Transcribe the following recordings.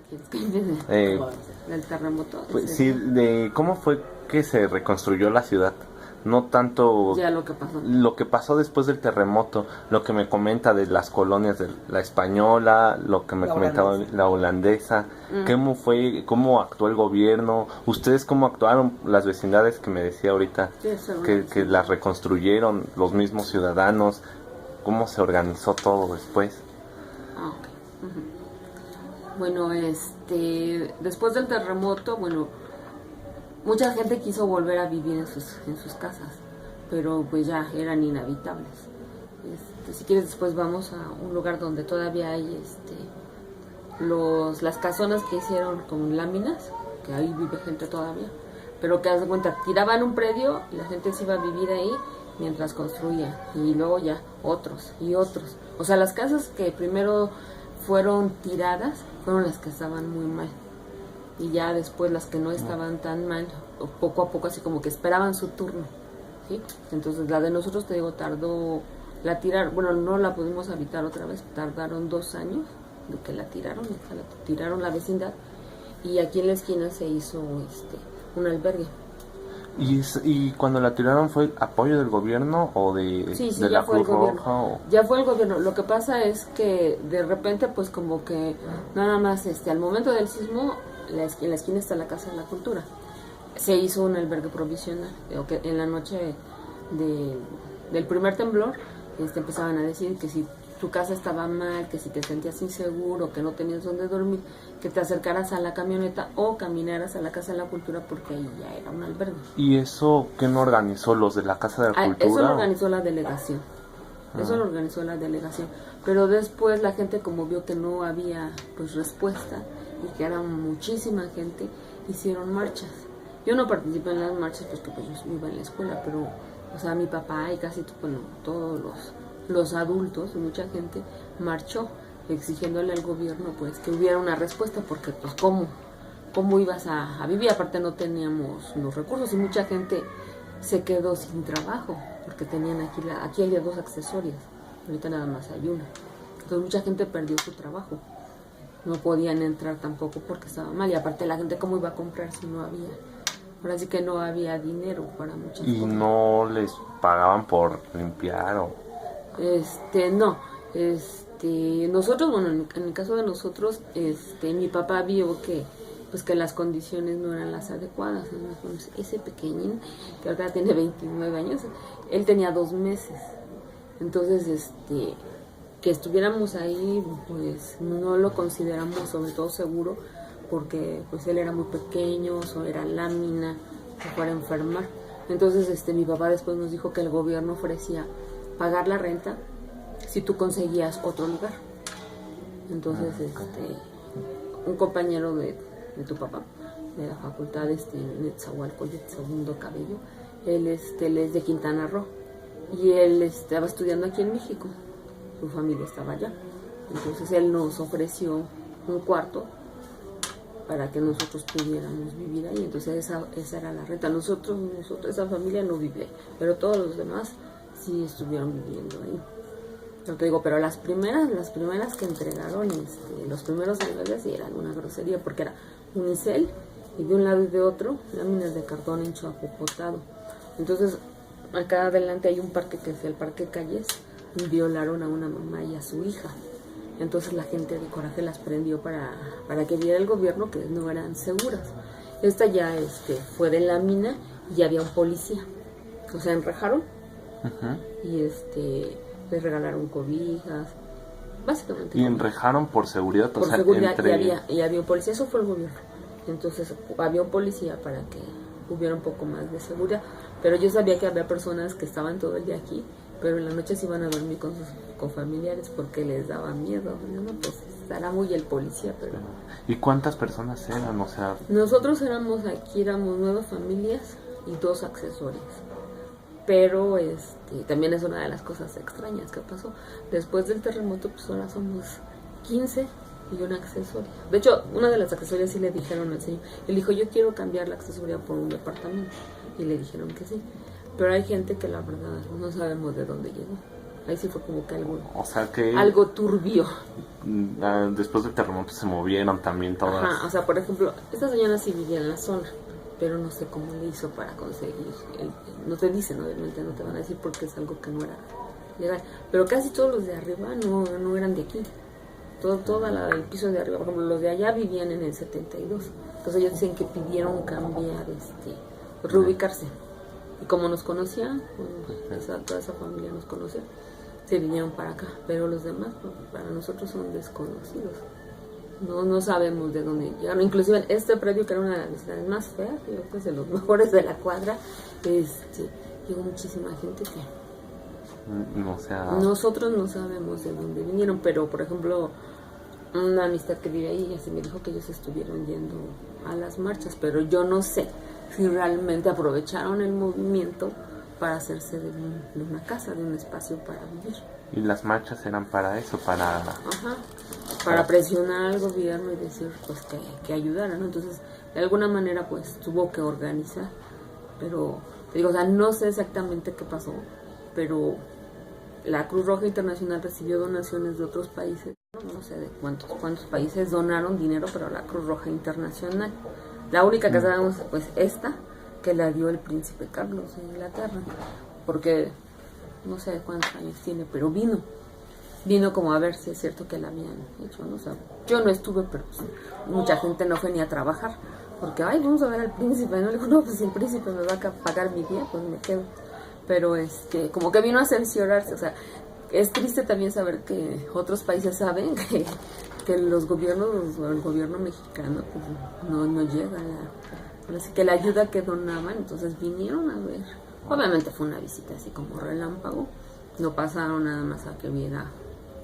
¿Quieres que empiece? Del terremoto. Pues, sí, ¿cómo fue que se reconstruyó la ciudad? No tanto Ya lo que pasó después del terremoto, lo que me comenta de las colonias de la española, lo que me comentaba la holandesa, cómo actuó el gobierno, ustedes cómo actuaron, las vecindades que me decía ahorita, Sí, que las reconstruyeron los mismos ciudadanos, cómo se organizó todo después. Ah, ok. Bueno, después del terremoto, bueno, mucha gente quiso volver a vivir en sus casas, pero pues ya eran inhabitables. Si quieres después vamos a un lugar donde todavía hay las casonas que hicieron con láminas, que ahí vive gente todavía, pero que haz de cuenta, tiraban un predio y la gente se iba a vivir ahí mientras construía, y luego ya otros y otros. O sea, las casas que primero fueron tiradas fueron las que estaban muy mal, y ya después las que no estaban tan mal, poco a poco así como que esperaban su turno, ¿sí? Entonces la de nosotros, te digo, bueno, no la pudimos habitar otra vez, tardaron 2 años de que la tiraron la vecindad, y aquí en la esquina se hizo un albergue. ¿Y cuando la tiraron fue apoyo del gobierno o de la Cruz Roja? Ya fue el gobierno. Lo que pasa es que de repente pues como que nada más al momento del sismo, en la esquina está la Casa de la Cultura. Se hizo un albergue provisional. En la noche del primer temblor empezaban a decir que si tu casa estaba mal, que si te sentías inseguro, que no tenías dónde dormir, que te acercaras a la camioneta o caminaras a la Casa de la Cultura, porque ahí ya era un albergue. ¿Y eso quién organizó, los de la Casa de la Cultura? Eso lo organizó la delegación. Eso lo organizó la delegación. Pero después la gente, como vio que no había pues respuesta y que era muchísima gente, hicieron marchas. Yo no participé en las marchas porque pues yo iba en la escuela, pero o sea, mi papá y casi todos los adultos, mucha gente marchó exigiéndole al gobierno pues que hubiera una respuesta, porque pues cómo ibas a vivir. Aparte no teníamos los recursos y mucha gente se quedó sin trabajo porque tenían aquí hay 2 accesorias, ahorita nada más hay una. Entonces mucha gente perdió su trabajo, no podían entrar tampoco porque estaba mal, y aparte la gente cómo iba a comprar si no había. Ahora sí que no había dinero para muchas cosas. ¿Y no les pagaban por limpiar o...? No, nosotros, bueno, en el caso de nosotros, mi papá vio que las condiciones no eran las adecuadas. Ese pequeñín, que ahora tiene 29 años, él tenía 2 meses. Entonces, que estuviéramos ahí, pues no lo consideramos sobre todo seguro, porque pues él era muy pequeño, era lámina, se fuera a enfermar. Entonces, mi papá después nos dijo que el gobierno ofrecía pagar la renta si tú conseguías otro lugar. Entonces, un compañero de tu papá, de la facultad de Netzahualcóyotl, Segundo Cabello, él es de Quintana Roo, y él estaba estudiando aquí en México, su familia estaba allá. Entonces él nos ofreció un cuarto para que nosotros pudiéramos vivir ahí. Entonces esa era la renta. Nosotros, esa familia no vive ahí, pero todos los demás sí estuvieron viviendo ahí. No te digo, pero las primeras que entregaron, los primeros albergues, sí eran una grosería, porque era unicel y de un lado y de otro láminas de cartón enchapotado. Entonces acá adelante hay un parque que es el Parque Calles, y violaron a una mamá y a su hija. Entonces la gente de coraje las prendió para que viera el gobierno que no eran seguras. Esta ya fue de lámina y ya había un policía. O sea, enrejaron y les regalaron cobijas, básicamente. ¿Y enrejaron por seguridad? Por seguridad, y había un policía, eso fue el gobierno. Entonces había un policía para que hubiera un poco más de seguridad. Pero yo sabía que había personas que estaban todo el día aquí, pero en la noche se iban a dormir con familiares porque les daba miedo. No, pues estará muy el policía, pero... ¿Y cuántas personas eran? O sea... Nosotros éramos 9 familias y 2 accesorias. Pero también es una de las cosas extrañas que pasó. Después del terremoto, pues ahora somos 15 y una accesoria. De hecho, una de las accesorias sí le dijeron al señor. Él dijo, yo quiero cambiar la accesoria por un departamento. Y le dijeron que sí. Pero hay gente que la verdad no sabemos de dónde llegó. Ahí sí fue como que O sea que algo turbio. Después del terremoto se movieron también todas. Ajá, o sea, por ejemplo, esta señora sí vivía en la zona, pero no sé cómo le hizo para conseguir. No te dicen, obviamente, no te van a decir porque es algo que no era legal. Pero casi todos los de arriba no eran de aquí. Todo el piso de arriba, por ejemplo, los de allá vivían en el 72. Entonces ellos dicen que pidieron cambiar, reubicarse. Y como nos conocían, toda esa familia nos conocía, se vinieron para acá. Pero los demás, pues, para nosotros son desconocidos. No sabemos de dónde llegaron. Inclusive este predio, que era una de las ciudades más feas, yo creo que es de los mejores de la cuadra, llegó muchísima gente que nosotros no sabemos de dónde vinieron. Pero por ejemplo, una amistad que vive ahí, así me dijo que ellos estuvieron yendo a las marchas, pero yo no sé si realmente aprovecharon el movimiento para hacerse de una casa, de un espacio para vivir. Y las marchas eran para eso, para presionar al gobierno y decir pues que ayudaran, ¿no? Entonces de alguna manera pues tuvo que organizar, pero te digo, o sea, no sé exactamente qué pasó, pero la Cruz Roja Internacional recibió donaciones de otros países, no sé de cuántos países donaron dinero para la Cruz Roja Internacional. La única que sabemos pues esta, que la dio el príncipe Carlos de Inglaterra, porque no sé cuántos años tiene, pero vino como a ver si es cierto que la habían hecho, ¿no? O sea, yo no estuve, pero pues, mucha gente no fue ni a trabajar, porque, vamos a ver al príncipe, ¿no? Le digo, no, pues si el príncipe me va a pagar mi día, pues me quedo. Pero como que vino a cerciorarse, o sea, es triste también saber que otros países saben que los gobiernos, o el gobierno mexicano, pues no llega así que la ayuda que donaban, entonces vinieron a ver. Obviamente fue una visita así como relámpago, no pasaron nada más a que viera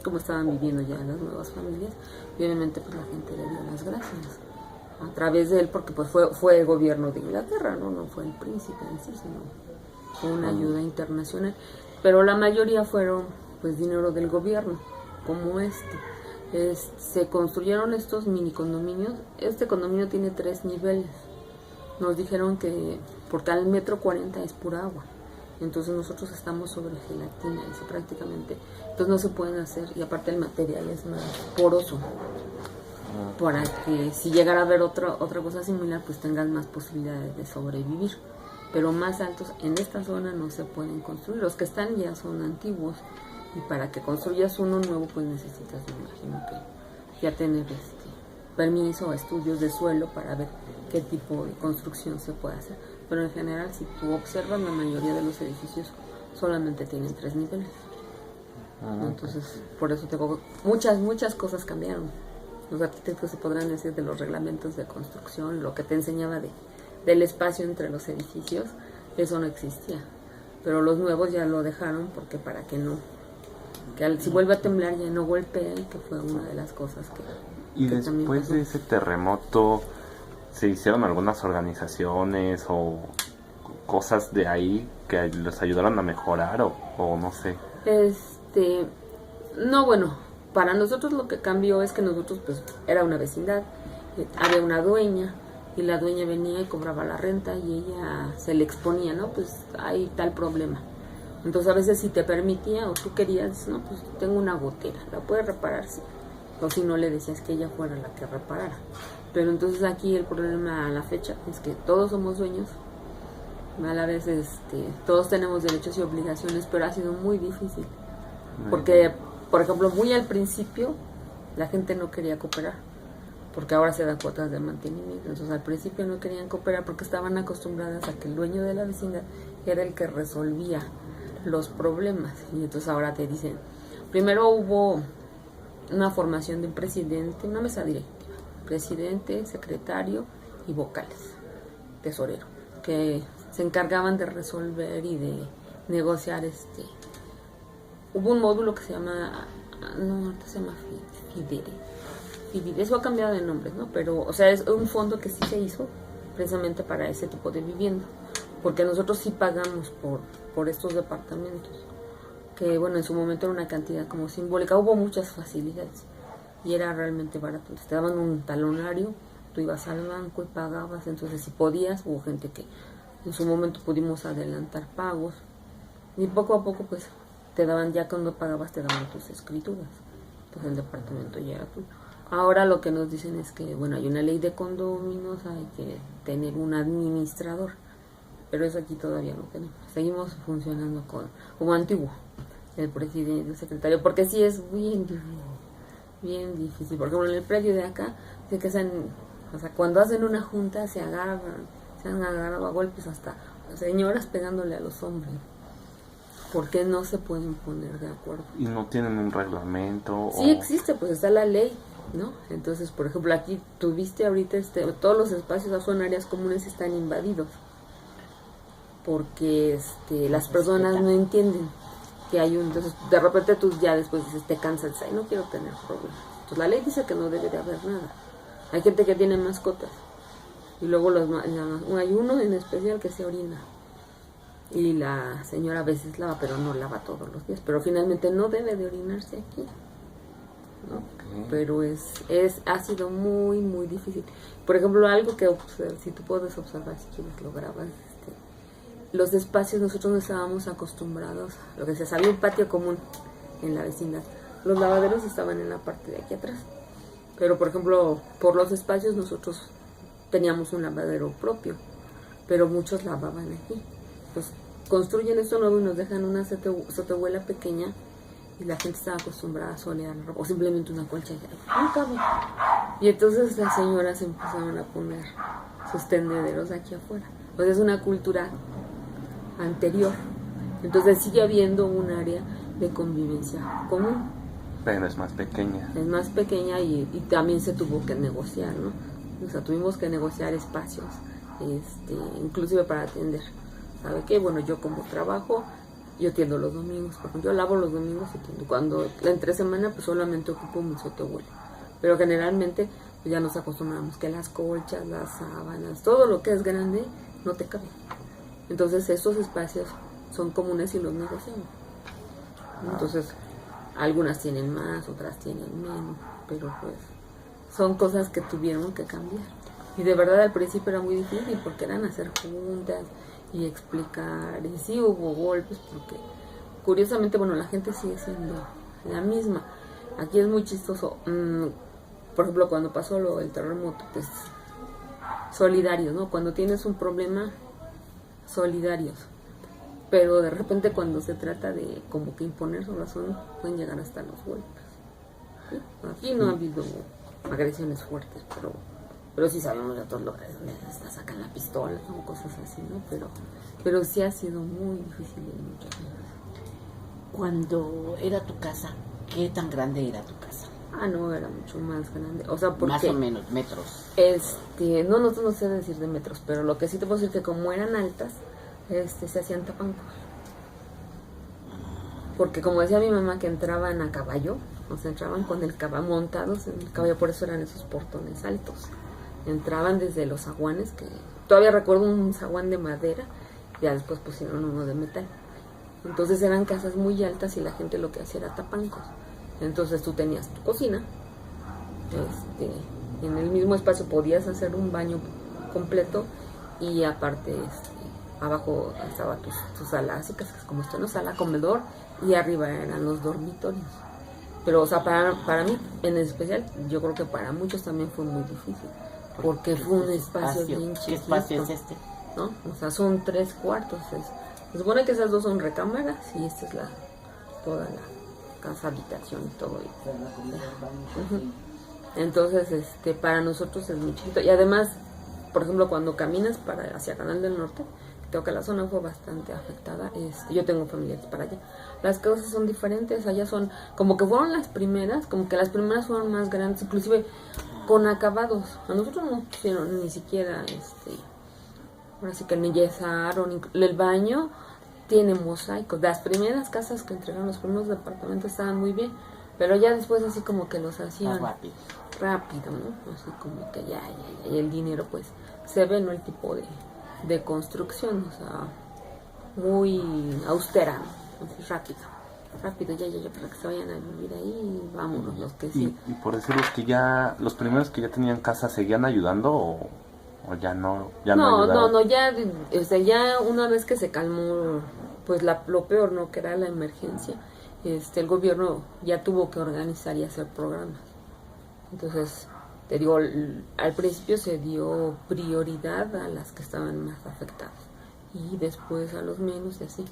cómo estaban viviendo ya las nuevas familias, y obviamente pues la gente le dio las gracias a través de él, porque pues fue el gobierno de Inglaterra, no fue el príncipe en sí, sino fue una ayuda internacional, pero la mayoría fueron pues dinero del gobierno, como se construyeron estos mini condominios. Este condominio tiene 3 niveles. Nos dijeron que por tal 1.40 m es pura agua, entonces nosotros estamos sobre gelatina, eso prácticamente, entonces no se pueden hacer, y aparte el material es más poroso, para que si llegara a haber otra cosa similar, pues tengas más posibilidades de sobrevivir. Pero más altos en esta zona no se pueden construir, los que están ya son antiguos, y para que construyas uno nuevo pues necesitas, me imagino que ya tener permiso o estudios de suelo para ver qué tipo de construcción se puede hacer. Pero en general, si tú observas, la mayoría de los edificios solamente tienen 3 niveles. Entonces, por eso tengo muchas cosas cambiaron. Los arquitectos se podrán decir de los reglamentos de construcción, lo que te enseñaba del espacio entre los edificios, eso no existía. Pero los nuevos ya lo dejaron porque para que si vuelve a temblar ya no golpee, que fue una de las cosas que... Y después de ese terremoto, ¿se hicieron algunas organizaciones o cosas de ahí que les ayudaron a mejorar o no sé? No, bueno, para nosotros lo que cambió es que nosotros pues era una vecindad, había una dueña y la dueña venía y cobraba la renta y ella se le exponía, ¿no? Pues hay tal problema. Entonces a veces si te permitía o tú querías, no, pues tengo una gotera, ¿la puedes reparar? Sí. O si no, le decías que ella fuera la que reparara. Pero entonces aquí el problema a la fecha es que todos somos dueños, a la vez todos tenemos derechos y obligaciones, pero ha sido muy difícil. Porque, por ejemplo, muy al principio la gente no quería cooperar, porque ahora se dan cuotas de mantenimiento. Entonces al principio no querían cooperar porque estaban acostumbradas a que el dueño de la vecindad era el que resolvía los problemas. Y entonces ahora te dicen, primero hubo una formación de un presidente, una mesa directiva, presidente, secretario y vocales, tesorero, que se encargaban de resolver y de negociar. Hubo un módulo que se llama, ahorita se llama FIDERE, eso ha cambiado de nombres, ¿no? Pero, o sea, es un fondo que sí se hizo precisamente para ese tipo de vivienda, porque nosotros sí pagamos por estos departamentos, que bueno, en su momento era una cantidad como simbólica, hubo muchas facilidades y era realmente barato. Entonces, te daban un talonario, tú ibas al banco y pagabas, entonces si podías, hubo gente que en su momento pudimos adelantar pagos y poco a poco pues te daban, ya cuando pagabas te daban tus escrituras, pues el departamento ya era tuyo. Ahora lo que nos dicen es que, bueno, hay una ley de condominios, hay que tener un administrador, pero eso aquí todavía no tenemos. Seguimos funcionando como antiguo, el presidente, el secretario, porque sí es bien difícil. Por ejemplo, en el predio de acá, se que o sea, cuando hacen una junta se han agarrado a golpes hasta señoras pegándole a los hombres, porque no se pueden poner de acuerdo. ¿Y no tienen un reglamento? Sí existe, pues está la ley, ¿no? Entonces, por ejemplo, aquí tuviste ahorita todos los espacios son áreas comunes están invadidos porque las personas no entienden que hay entonces de repente tú ya después dices, te cansas, ay, no quiero tener problemas. Entonces la ley dice que no debe de haber nada. Hay gente que tiene mascotas y luego hay uno en especial que se orina y la señora a veces lava, pero no lava todos los días, pero finalmente no debe de orinarse aquí, ¿no? Okay. Pero ha sido muy difícil. Por ejemplo, algo que si tú puedes observar, si quieres lo grabas, los espacios, nosotros no estábamos acostumbrados, lo que decías, había un patio común en la vecindad, los lavaderos estaban en la parte de aquí atrás, pero por ejemplo, por los espacios nosotros teníamos un lavadero propio, pero muchos lavaban aquí, pues construyen esto nuevo y nos dejan una sotehuela pequeña y la gente estaba acostumbrada a solear la ropa, o simplemente una colcha y no cabe. Y entonces las señoras empezaron a poner sus tendederos aquí afuera. Pues es una cultura anterior. Entonces sigue habiendo un área de convivencia común. Pero es más pequeña. Es más pequeña y también se tuvo que negociar, ¿no? O sea, tuvimos que negociar espacios, inclusive para atender. ¿Sabe qué? Bueno, yo como trabajo, yo atiendo los domingos, por ejemplo, yo lavo los domingos y atiendo. Cuando entre semana, pues solamente ocupo mi sotehuela. Pero generalmente pues ya nos acostumbramos que las colchas, las sábanas, todo lo que es grande, no te cabe. Entonces estos espacios son comunes y los negociamos. Entonces, algunas tienen más, otras tienen menos, pero pues son cosas que tuvieron que cambiar. Y de verdad al principio era muy difícil porque eran hacer juntas y explicar, y sí hubo golpes porque curiosamente, bueno, la gente sigue siendo la misma. Aquí es muy chistoso, por ejemplo, cuando pasó el terremoto, pues solidarios, ¿no? Cuando tienes un problema, solidarios, pero de repente cuando se trata de como que imponer su razón, pueden llegar hasta los golpes, ¿sí? Aquí no ha habido agresiones fuertes, pero sí sabemos de todos lugares donde hasta sacan la pistola o cosas así, ¿no? Pero sí ha sido muy difícil en muchas veces. Cuando era tu casa, ¿qué tan grande era tu casa? No, era mucho más grande, o sea, porque más o menos, metros. No sé decir de metros, pero lo que sí te puedo decir que como eran altas, se hacían tapancos. Porque como decía mi mamá que entraban a caballo, o sea, entraban con el caballo montados en el caballo, por eso eran esos portones altos. Entraban desde los zaguanes, que todavía recuerdo un zaguán de madera, ya después pusieron uno de metal. Entonces eran casas muy altas y la gente lo que hacía era tapancos. Entonces tú tenías tu cocina, en el mismo espacio podías hacer un baño completo y aparte abajo estaba tu sala, así que es como esto, ¿no? Sala, comedor, y arriba eran los dormitorios. Pero, o sea, para mí en especial, yo creo que para muchos también fue muy difícil, porque fue un espacio bien chiquito. ¿Qué espacio es este? ¿No? O sea, son 3 cuartos. Se supone que esas 2 son recámaras y esta es toda la casa, habitación y todo. Entonces, para nosotros es muy chiquito. Y además, por ejemplo, cuando caminas hacia Canal del Norte, creo que la zona fue bastante afectada. Yo tengo familiares para allá. Las cosas son diferentes. Allá son como que fueron las primeras, como que las primeras fueron más grandes, inclusive con acabados. A nosotros no pusieron ni siquiera, ahora sí que ni yesaron. El baño tiene mosaicos. Las primeras casas que entregaron, los primeros departamentos estaban muy bien, pero ya después así como que los hacían rápido, ¿no? Así como que ya, y el dinero pues se ve, ¿no? El tipo de construcción, o sea, muy austera, ¿no? Así rápido, ya, para que se vayan a vivir ahí, vámonos, los que sí. Y por decir los primeros que ya tenían casa, ¿seguían ayudando o ya no? No, ya una vez que se calmó pues lo peor, ¿no? Que era la emergencia, el gobierno ya tuvo que organizar y hacer programas. Entonces, te digo, al principio se dio prioridad a las que estaban más afectadas y después a los menos y así.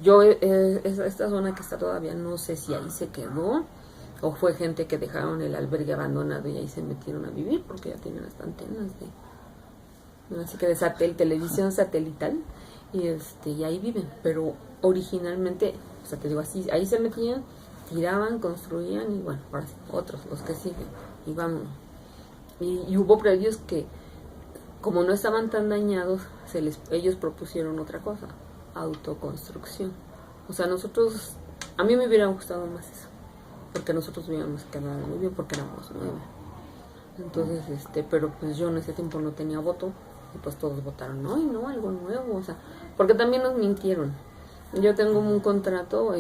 Yo, esta zona que está todavía, no sé si ahí se quedó o fue gente que dejaron el albergue abandonado y ahí se metieron a vivir porque ya tienen hasta antenas así que de televisión satelital y ahí viven, pero originalmente, o sea, te digo así, ahí se metían, tiraban, construían y bueno, ahora sí, otros, los que siguen, y vamos. Y hubo predios que, como no estaban tan dañados, ellos propusieron otra cosa, autoconstrucción. O sea, a mí me hubiera gustado más eso, porque nosotros hubiéramos quedado muy bien, porque éramos 9. Entonces, pero pues yo en ese tiempo no tenía voto, y pues todos votaron, no, y no, algo nuevo, o sea, porque también nos mintieron. Yo tengo un contrato,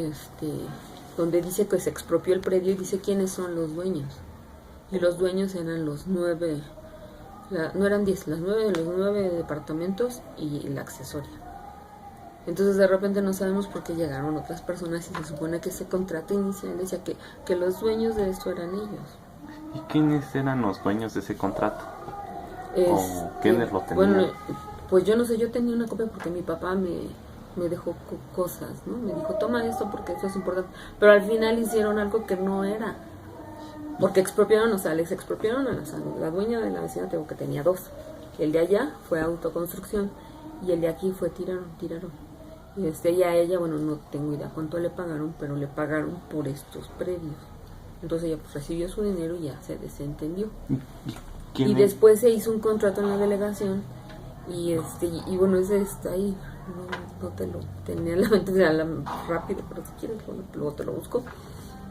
donde dice que se expropió el predio y dice quiénes son los dueños. Y los dueños eran los 9, no eran 10, los 9 departamentos y la accesoria. Entonces de repente no sabemos por qué llegaron otras personas y se supone que ese contrato inicial decía que los dueños de esto eran ellos. ¿Y quiénes eran los dueños de ese contrato? ¿O quiénes lo tenían? Bueno, pues yo no sé, yo tenía una copia porque mi papá me dejó cosas, ¿no? Me dijo, toma esto porque eso es importante. Pero al final hicieron algo que no era. Porque expropiaron, o sea, les expropiaron a la dueña de la vecina, tengo que tenía 2. El de allá fue autoconstrucción y el de aquí fue tiraron. Y a ella, bueno, no tengo idea cuánto le pagaron, pero le pagaron por estos predios. Entonces ella pues recibió su dinero y ya se desentendió. Y después se hizo un contrato en la delegación y bueno, ese está ahí. No te lo tenía en la mente rápido, pero si quieres luego te lo busco.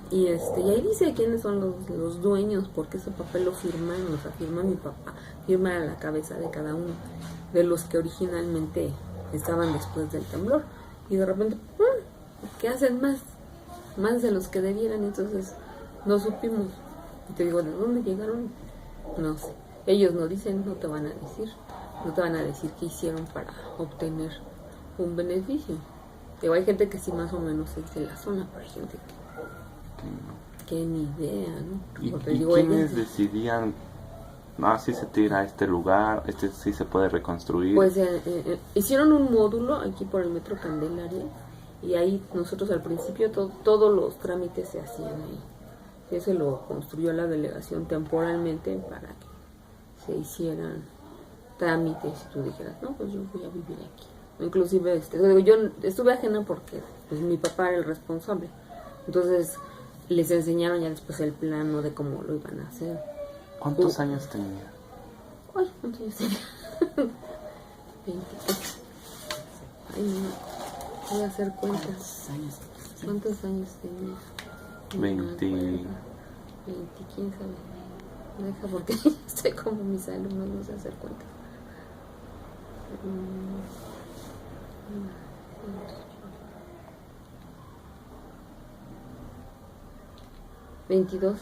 Y ahí dice quiénes son los dueños, porque ese papel lo firman, o sea, firma mi papá, firma a la cabeza de cada uno de los que originalmente estaban después del temblor. Y de repente, ¿qué hacen más de los que debieran? Entonces no supimos. Y te digo, ¿de dónde llegaron? No sé. Ellos no dicen, no te van a decir qué hicieron para obtener un beneficio. Digo, hay gente que sí más o menos es de la zona, pero hay gente que ni idea, ¿no? ¿Y quiénes decidían, si se tira a este lugar, sí se puede reconstruir? Pues hicieron un módulo aquí por el Metro Candelaria y ahí nosotros al principio todos los trámites se hacían ahí. Ese lo construyó la delegación temporalmente para que se hicieran trámites y tú dijeras, no, pues yo voy a vivir aquí. Inclusive, yo estuve ajena porque pues, mi papá era el responsable. Entonces, les enseñaron ya después el plano de cómo lo iban a hacer. ¿Cuántos años tenía? Ay, ¿cuántos años tenía? 23. Ay, no, voy a hacer cuentas. ¿Cuántos años tenía? 20. 20, quién sabe. Deja porque estoy como mis alumnos, no sé hacer cuentas. 22.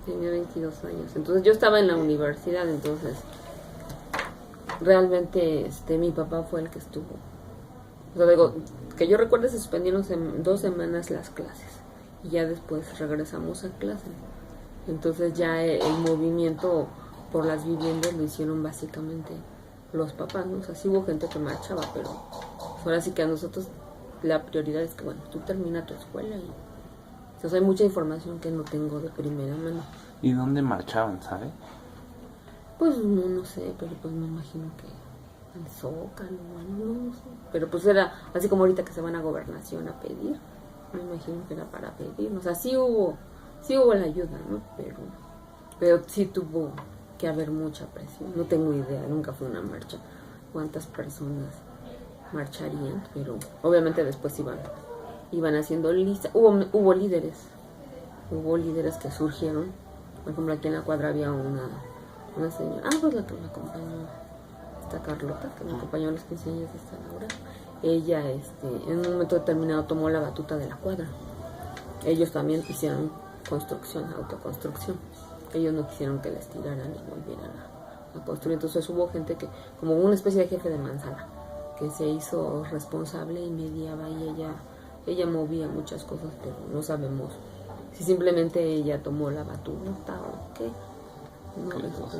Tenía 22 años. Entonces yo estaba en la universidad, entonces realmente mi papá fue el que estuvo. O sea, digo, que yo recuerde se suspendieron 2 semanas las clases y ya después regresamos a clase. Entonces ya el movimiento por las viviendas lo hicieron básicamente los papás, ¿no? O sea, sí hubo gente que marchaba, pero ahora sí que a nosotros la prioridad es que, bueno, tú termina tu escuela y entonces hay mucha información que no tengo de primera mano. ¿Y dónde marchaban, sabe? Pues no sé, pero pues me imagino que al Zócalo, no sé. Pero pues era así como ahorita que se van a Gobernación a pedir, me imagino que era para pedir. O sea, sí hubo la ayuda, ¿no? Pero sí tuvo que haber mucha presión. No tengo idea, nunca fue una marcha. ¿Cuántas personas marcharían? Pero obviamente después iban haciendo listas. Hubo líderes que surgieron. Por ejemplo, aquí en la cuadra había una señora, pues la que me acompañó, esta Carlota, que me acompañó a los 15 años de esta Laura. Ella en un momento determinado tomó la batuta de la cuadra. Ellos también hicieron autoconstrucción. Ellos no quisieron que les tiraran y volvieran a construir. Entonces hubo gente que, como una especie de jefe de manzana, que se hizo responsable y mediaba, y ella movía muchas cosas, pero no sabemos si simplemente ella tomó la batuta o qué.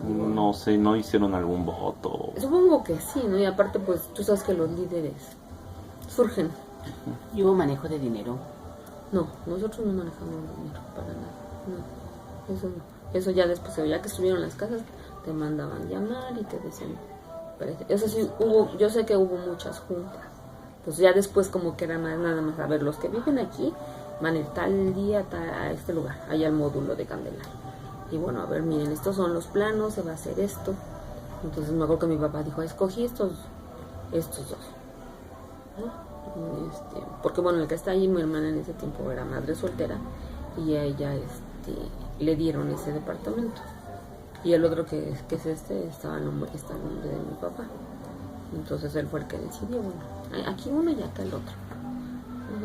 No sé, no hicieron algún voto. Supongo que sí, ¿no? Y aparte, pues tú sabes que los líderes surgen. ¿Y hubo manejo de dinero? No, nosotros no manejamos dinero para nada. No, eso no. Eso ya después, ya que estuvieron las casas, te mandaban llamar y te decían. Eso sí, yo sé que hubo muchas juntas. Pues ya después como que era más, nada más, a ver, los que viven aquí van a ir tal día a este lugar, allá al módulo de Candelaria. Y bueno, a ver, miren, estos son los planos, se va a hacer esto. Entonces me acuerdo que mi papá dijo, escogí estos dos. ¿No? Porque bueno, el que está ahí, mi hermana en ese tiempo era madre soltera y a ella le dieron ese departamento. Y el otro que es estaba el nombre de mi papá. Entonces él fue el que decidió, bueno, aquí uno y acá el otro.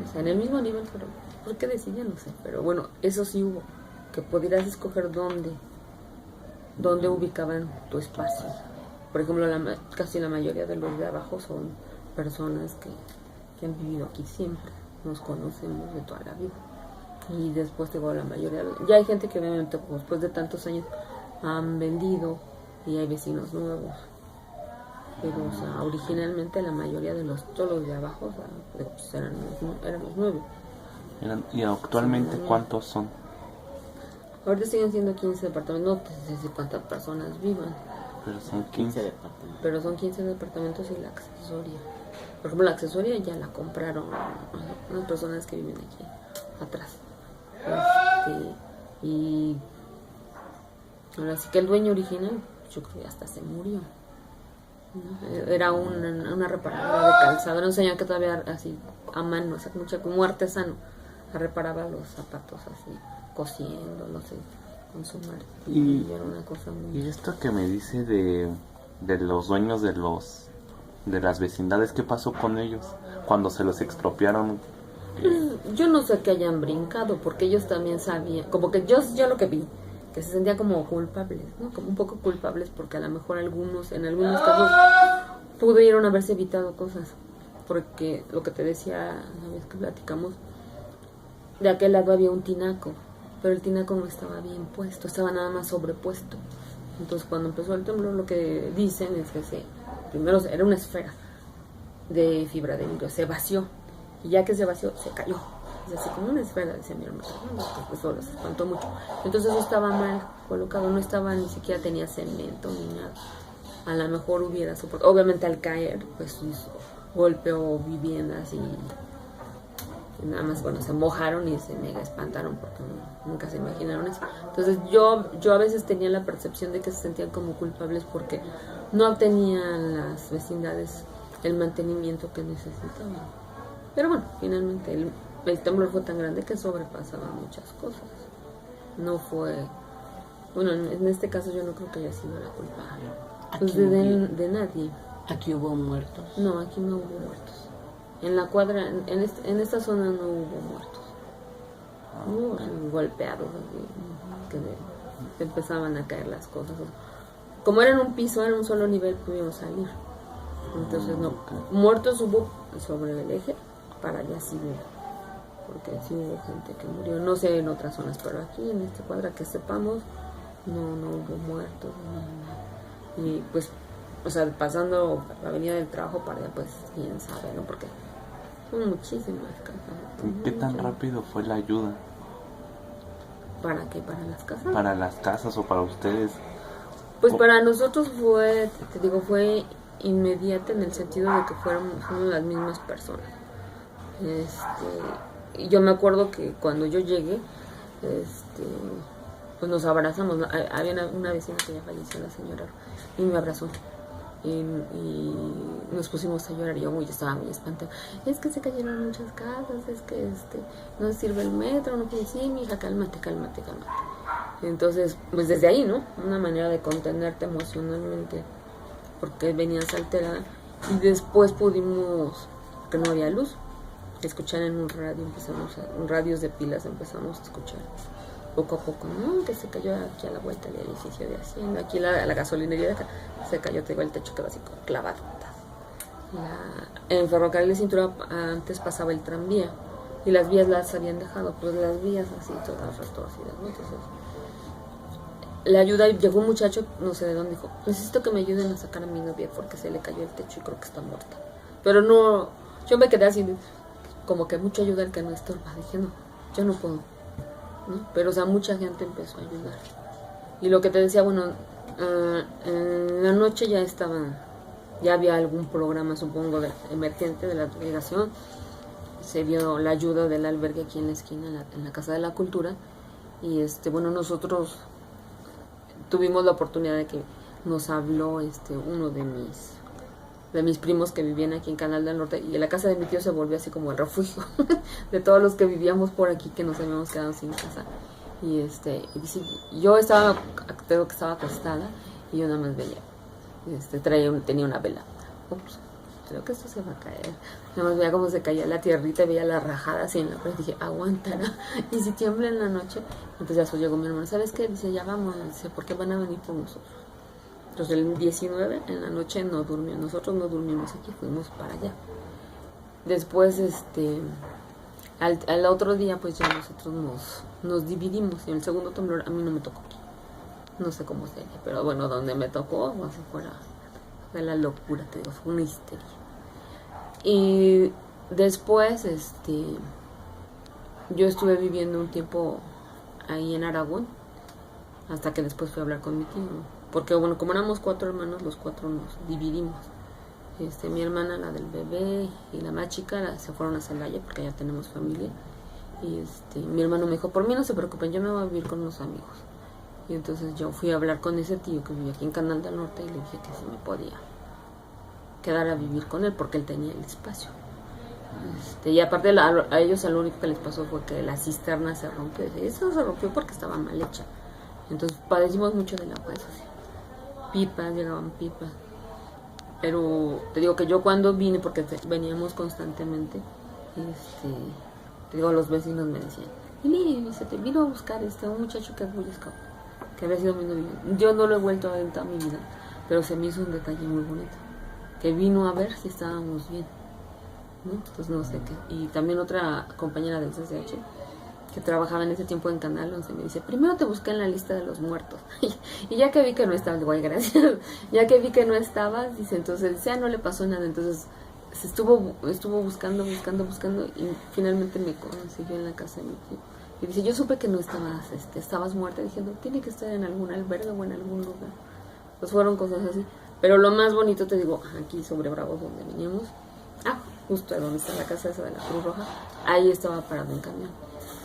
O sea, en el mismo nivel, pero ¿por qué decidió? No sé. Pero bueno, eso sí hubo, que pudieras escoger dónde ubicaban tu espacio. Por ejemplo, casi la mayoría de los de abajo son personas que han vivido aquí siempre, nos conocemos de toda la vida. Y después digo, la mayoría, ya hay gente que obviamente después de tantos años han vendido y hay vecinos nuevos. Pero, o sea, originalmente la mayoría de todos los de abajo, o sea, pues éramos 9. ¿Y actualmente cuántos son? Ahorita siguen siendo 15 departamentos, no sé si cuántas personas vivan. Pero son 15 departamentos. Pero son 15 departamentos y la accesoria. Por ejemplo, la accesoria ya la compraron unas personas que viven aquí atrás. Y ahora sí que el dueño original, yo creo que hasta se murió. Era una reparadora de calzado, era un señor que todavía así a mano, o sea, como artesano, reparaba los zapatos así, cosiéndolos con su martillo. Y era una cosa muy... Y esto que me dice de los dueños de las vecindades, ¿qué pasó con ellos cuando se los expropiaron? Yo no sé que hayan brincado, porque ellos también sabían, como que yo lo que vi, que se sentían como culpables, ¿no? Como un poco culpables, porque a lo mejor en algunos casos pudieron haberse evitado cosas, porque lo que te decía la vez que platicamos, de aquel lado había un tinaco, pero el tinaco no estaba bien puesto, estaba nada más sobrepuesto. Entonces cuando empezó el temblor, lo que dicen es que primero era una esfera de fibra de vidrio, se vació, y ya que se vació, se cayó. Es así como una esfera, decía mi hermano. Eso los espantó mucho. Entonces eso estaba mal colocado, no estaba, ni siquiera tenía cemento ni nada. A lo mejor hubiera soportado. Obviamente al caer, pues golpeó viviendas y nada más, bueno, se mojaron y se mega espantaron porque nunca se imaginaron eso. Entonces yo a veces tenía la percepción de que se sentían como culpables porque no obtenían las vecindades el mantenimiento que necesitaban. Pero bueno, finalmente el temblor fue tan grande que sobrepasaba muchas cosas. No fue... Bueno, en este caso yo no creo que haya sido la culpa pues de nadie. ¿Aquí hubo muertos? No, aquí no hubo muertos. En la cuadra, en esta zona no hubo muertos. Hubo golpeados, así, que empezaban a caer las cosas. Como era en un piso, era un solo nivel, pudimos salir. Entonces no, muertos hubo sobre el eje, para allá sí hubo, porque sí hubo gente que murió, no sé en otras zonas, pero aquí en esta cuadra que sepamos, no hubo muertos, no. Y pues, o sea, pasando la avenida del Trabajo para allá, pues quién sabe, ¿no? Porque son muchísimas casas. ¿Qué tan rápido fue la ayuda? ¿Para qué? ¿Para las casas? ¿Para las casas o para ustedes? Pues para nosotros fue, te digo, fue inmediata en el sentido de que fueron las mismas personas. Yo me acuerdo que cuando yo llegué, pues nos abrazamos. Había una vecina que ya falleció, la señora, y me abrazó. Y nos pusimos a llorar y yo estaba muy espantada. Es que se cayeron muchas casas, es que no sirve el metro, no puede decir, mi hija, cálmate. Entonces, pues desde ahí, ¿no? Una manera de contenerte emocionalmente, porque venías alterada. Y después pudimos, que no había luz, escuchar en un radio, radios de pilas empezamos a escuchar poco a poco, ¿no? Que se cayó aquí a la vuelta del edificio de Hacienda, aquí la gasolinería de acá, se cayó, te digo, el techo quedó así como clavado. en Ferrocarril de Cintura antes pasaba el tranvía y las vías las habían dejado, pues las vías así todas retorcidas, ¿no? Entonces la ayuda, llegó un muchacho, no sé de dónde, dijo, necesito que me ayuden a sacar a mi novia porque se le cayó el techo y creo que está muerta. Pero no, yo me quedé así, como que mucha ayuda al que no estorba. Dije, no, yo no puedo, ¿no? Pero, o sea, mucha gente empezó a ayudar. Y lo que te decía, bueno, en la noche ya había algún programa, supongo, emergente de la delegación. Se vio la ayuda del albergue aquí en la esquina, en la Casa de la Cultura. Y, bueno, nosotros tuvimos la oportunidad de que nos habló uno de mis primos que vivían aquí en Canal del Norte, y la casa de mi tío se volvió así como el refugio de todos los que vivíamos por aquí, que nos habíamos quedado sin casa. Y dice, yo creo que estaba acostada y yo nada más veía, tenía una vela. Ups, creo que esto se va a caer. Nada más veía cómo se caía la tierrita, veía la rajada así en la pared. Dije, aguantará. Y si tiembla en la noche, entonces ya llegó mi hermano, ¿sabes qué? Dice, ya vamos, dice, ¿por qué van a venir por nosotros? Entonces el 19 en la noche no durmió, nosotros no dormimos aquí, fuimos para allá. Después, al otro día, pues ya nosotros nos dividimos, y el segundo temblor a mí no me tocó aquí. No sé cómo sería, pero bueno, donde me tocó, fue la locura, te digo, fue una histeria. Y después, yo estuve viviendo un tiempo ahí en Aragón, hasta que después fui a hablar con mi tío, ¿no? Porque bueno, como éramos 4 hermanos, los 4 nos dividimos. Mi hermana, la del bebé, y la más chica se fueron a Celaya porque ya tenemos familia. Y mi hermano me dijo, por mí no se preocupen, yo me voy a vivir con unos amigos. Y entonces yo fui a hablar con ese tío que vivía aquí en Canal del Norte y le dije que si me podía quedar a vivir con él porque él tenía el espacio. Y aparte a ellos lo único que les pasó fue que la cisterna se rompió. Y eso se rompió porque estaba mal hecha. Entonces padecimos mucho del agua, eso sí. Pipas, llegaban pipas. Pero te digo que yo cuando vine, porque veníamos constantemente, te digo, los vecinos me decían, y se te vino a buscar un muchacho que es Boy Scout, que había sido mi novio. Yo no lo he vuelto a ver en toda mi vida, pero se me hizo un detalle muy bonito, que vino a ver si estábamos bien, ¿no? Entonces no sé qué. Y también otra compañera del CCH, que trabajaba en ese tiempo en Canal 11, me dice, primero te busqué en la lista de los muertos. Y ya que vi que no estabas, güey, gracias. Ya que vi que no estabas, dice, entonces, no le pasó nada. Entonces, se estuvo buscando, y finalmente me consiguió en la casa de mi tío. Y dice, yo supe que no estabas muerta, diciendo, tiene que estar en algún albergue o en algún lugar. Pues fueron cosas así. Pero lo más bonito, te digo, aquí sobre Bravos, donde veníamos, justo donde está la casa esa de la Cruz Roja, ahí estaba parado un camión.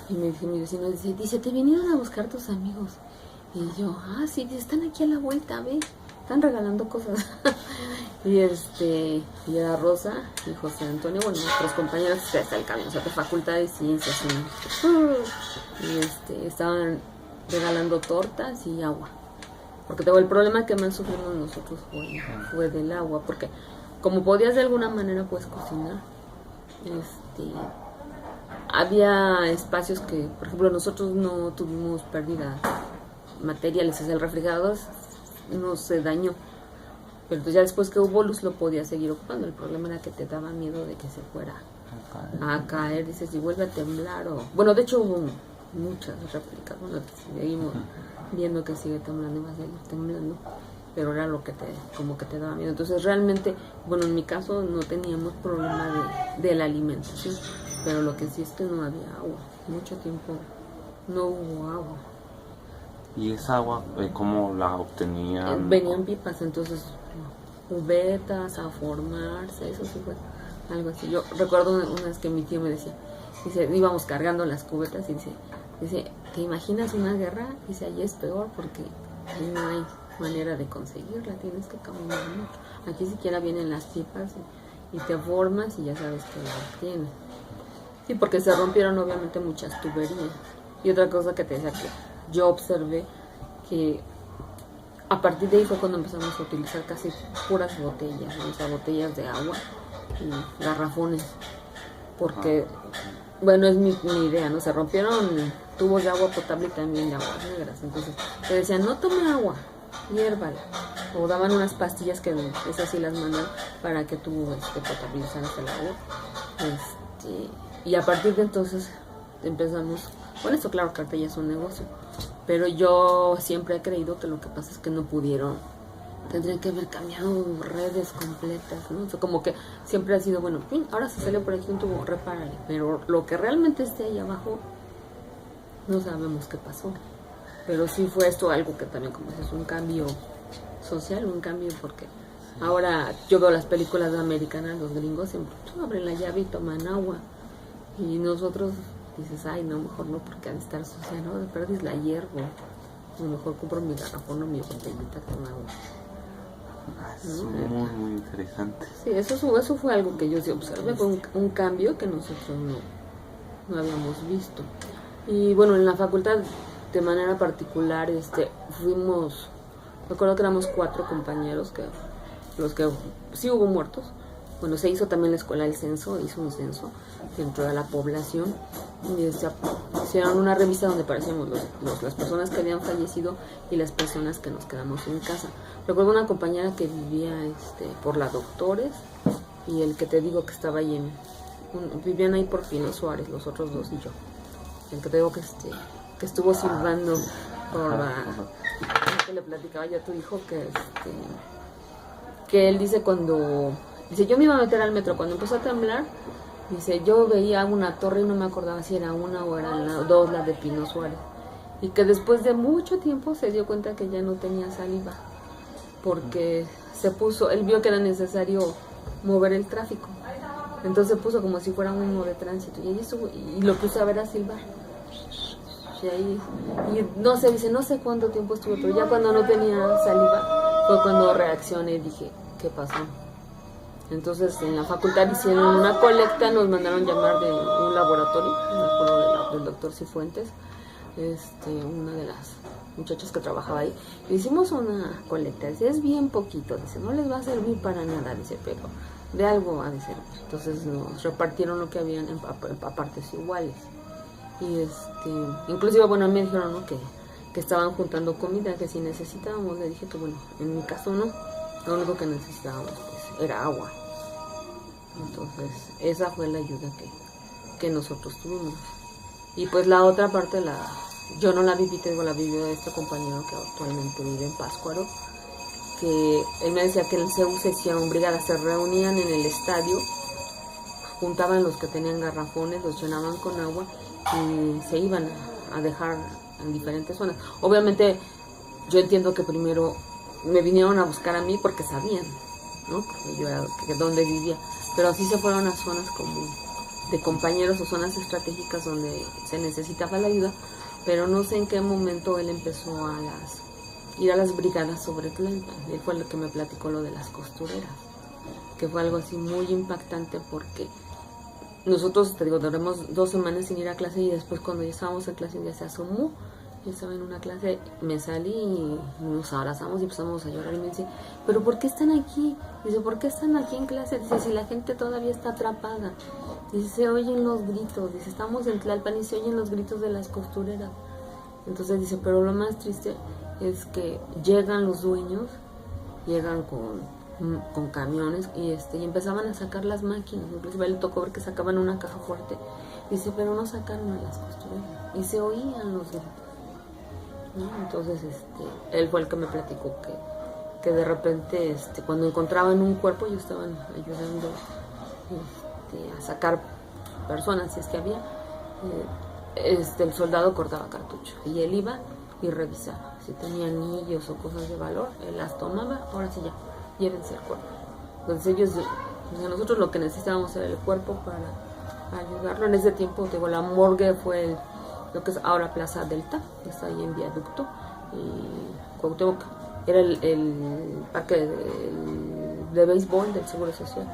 Y me dice mi vecino, dice, te vinieron a buscar tus amigos. Y yo, sí, están aquí a la vuelta, ve, están regalando cosas. y era Rosa y José Antonio, bueno, nuestros compañeros que está el camión, o sea, de Facultad de Ciencias. Y estaban regalando tortas y agua. Porque el problema que más sufrimos nosotros fue del agua, porque como podías de alguna manera pues cocinar, había espacios que, por ejemplo, nosotros no tuvimos pérdidas materiales, o sea, el refrigerador no se dañó, pero entonces ya después que hubo luz lo podía seguir ocupando. El problema era que te daba miedo de que se fuera a caer, dices, si vuelve a temblar o... Bueno, de hecho hubo muchas réplicas, bueno, seguimos viendo que sigue temblando y va a seguir temblando, pero era lo que como que te daba miedo. Entonces realmente, bueno, en mi caso no teníamos problema de la alimentación, pero lo que sí es que no había agua, mucho tiempo no hubo agua. ¿Y esa agua cómo la obtenían? Venían pipas, entonces cubetas a formarse, eso sí fue algo así. Yo recuerdo una vez que mi tío me decía, íbamos cargando las cubetas y dice, ¿te imaginas una guerra? Dice, ahí es peor porque ahí no hay manera de conseguirla, tienes que caminar mucho. Aquí siquiera vienen las pipas y te formas y ya sabes que la tienes. Sí, porque se rompieron obviamente muchas tuberías. Y otra cosa que te decía, que yo observé que a partir de ahí fue cuando empezamos a utilizar casi puras botellas, o sea, botellas de agua y garrafones. Porque, bueno, es mi idea, ¿no? Se rompieron tubos de agua potable y también de aguas negras. Entonces te decían, no tome agua, hiérvala. o daban unas pastillas que esas sí las mandan para que tú potabilizaras el agua. Y a partir de entonces empezamos con esto. Claro que ahorita ya es un negocio, pero yo siempre he creído que lo que pasa es que no pudieron, tendrían que haber cambiado redes completas, ¿no? O sea, como que siempre ha sido, bueno, ahora se salió por aquí un tubo, repárale, pero lo que realmente esté ahí abajo no sabemos qué pasó. Pero sí fue esto algo que también, como dices, un cambio social, un cambio, porque ahora yo veo las películas americanas, los gringos siempre abren la llave y toman agua, y nosotros dices, ay, no, mejor no, porque al estar sucia, ¿no? De perdis la hiervo, o mejor compro mi garrafón o mi botellita con agua. Es muy interesante. Sí, eso fue algo que yo sí observé, fue un cambio que nosotros no habíamos visto. Y bueno, en la facultad, de manera particular, fuimos, recuerdo que éramos 4 compañeros, que los que sí hubo muertos. Bueno, se hizo también la escuela el censo, hizo un censo dentro de la población, y hicieron una revista donde aparecíamos las personas que habían fallecido y las personas que nos quedamos en casa. Recuerdo una compañera que vivía por la Doctores, y el que te digo que estaba ahí vivían ahí por Pino Suárez, los otros 2 y yo. El que te digo que estuvo silbando por que le platicaba yo a tu hijo que él dice dice, yo me iba a meter al metro cuando empezó a temblar. Dice, yo veía una torre y no me acordaba si era una o eran 2 las de Pino Suárez. Y que después de mucho tiempo se dio cuenta que ya no tenía saliva, porque él vio que era necesario mover el tráfico. Entonces se puso como si fuera uno de tránsito. Y allí estuvo, y lo que usaba era silbar. Y no sé, dice, no sé cuánto tiempo estuve, pero ya cuando no tenía saliva fue cuando reaccioné y dije, ¿qué pasó? Entonces en la facultad hicieron una colecta, nos mandaron llamar de un laboratorio, me acuerdo del doctor Cifuentes, una de las muchachas que trabajaba ahí. Le hicimos una colecta, dice, es bien poquito, dice, no les va a servir para nada, dice, pero de algo ha de servir. Entonces nos repartieron lo que habían en partes iguales. Y inclusive, bueno, a mí me dijeron, ¿no?, que estaban juntando comida, que si necesitábamos. Le dije que bueno, en mi caso no, lo único que necesitábamos pues era agua. Entonces esa fue la ayuda que nosotros tuvimos. Y pues la otra parte yo no la viví, la vivió este compañero que actualmente vive en Pátzcuaro, que él me decía que en el CEU se hicieron brigadas, se reunían en el estadio, juntaban los que tenían garrafones, los llenaban con agua y se iban a dejar en diferentes zonas. Obviamente yo entiendo que primero me vinieron a buscar a mí porque sabían, ¿no?, porque yo era donde vivía, pero así se fueron a zonas como de compañeros o zonas estratégicas donde se necesitaba la ayuda, pero no sé en qué momento él empezó a ir a las brigadas sobre Tlalpan. Él fue lo que me platicó lo de las costureras, que fue algo así muy impactante, porque nosotros, te digo, duramos 2 semanas sin ir a clase, y después cuando ya estábamos en clase ya se asomó. Yo estaba en una clase, me salí y nos abrazamos y empezamos a llorar, y me dice, ¿pero por qué están aquí? Dice, ¿por qué están aquí en clase? Dice, si la gente todavía está atrapada. Dice, se oyen los gritos. Dice, estamos en Tlalpan y se oyen los gritos de las costureras. Entonces dice, pero lo más triste es que llegan los dueños, llegan con camiones y empezaban a sacar las máquinas. Inclusive le tocó ver que sacaban una caja fuerte. Dice, pero no sacaron a las costureras y se oían los gritos, ¿no? Entonces él fue el que me platicó que de repente cuando encontraban un cuerpo, ellos estaban ayudando a sacar personas, si es que había, el soldado cortaba cartucho y él iba y revisaba si tenía anillos o cosas de valor, él las tomaba, ahora sí ya, llévense el cuerpo. Entonces ellos, nosotros lo que necesitábamos era el cuerpo para ayudarlo. En ese tiempo, digo, la morgue fue lo que es ahora Plaza Delta, que está ahí en Viaducto, y Cuauhtémoc era el parque de béisbol del Seguro Social.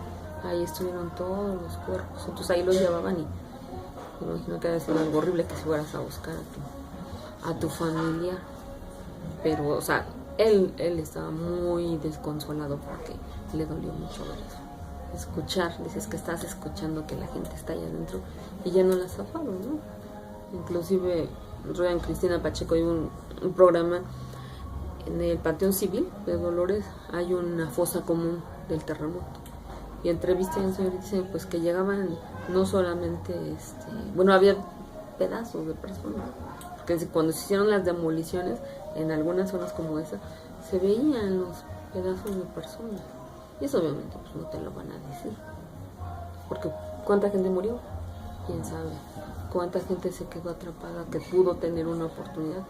Ahí estuvieron todos los cuerpos, entonces ahí los llevaban, y me imagino que había sido algo horrible que si fueras a buscar a tu familia. Pero, o sea, él estaba muy desconsolado porque le dolió mucho ver eso. Escuchar, dices que estás escuchando que la gente está ahí adentro y ya no la zafaron, ¿no? Inclusive en Cristina Pacheco hay un programa en el Panteón Civil de Dolores hay una fosa común del terremoto. Y entrevisté a un señor y dice pues que llegaban no solamente, bueno, había pedazos de personas. Porque cuando se hicieron las demoliciones, en algunas zonas como esa, se veían los pedazos de personas. Y eso obviamente pues no te lo van a decir. Porque ¿cuánta gente murió? ¿Quién sabe? ¿Cuánta gente se quedó atrapada que pudo tener una oportunidad?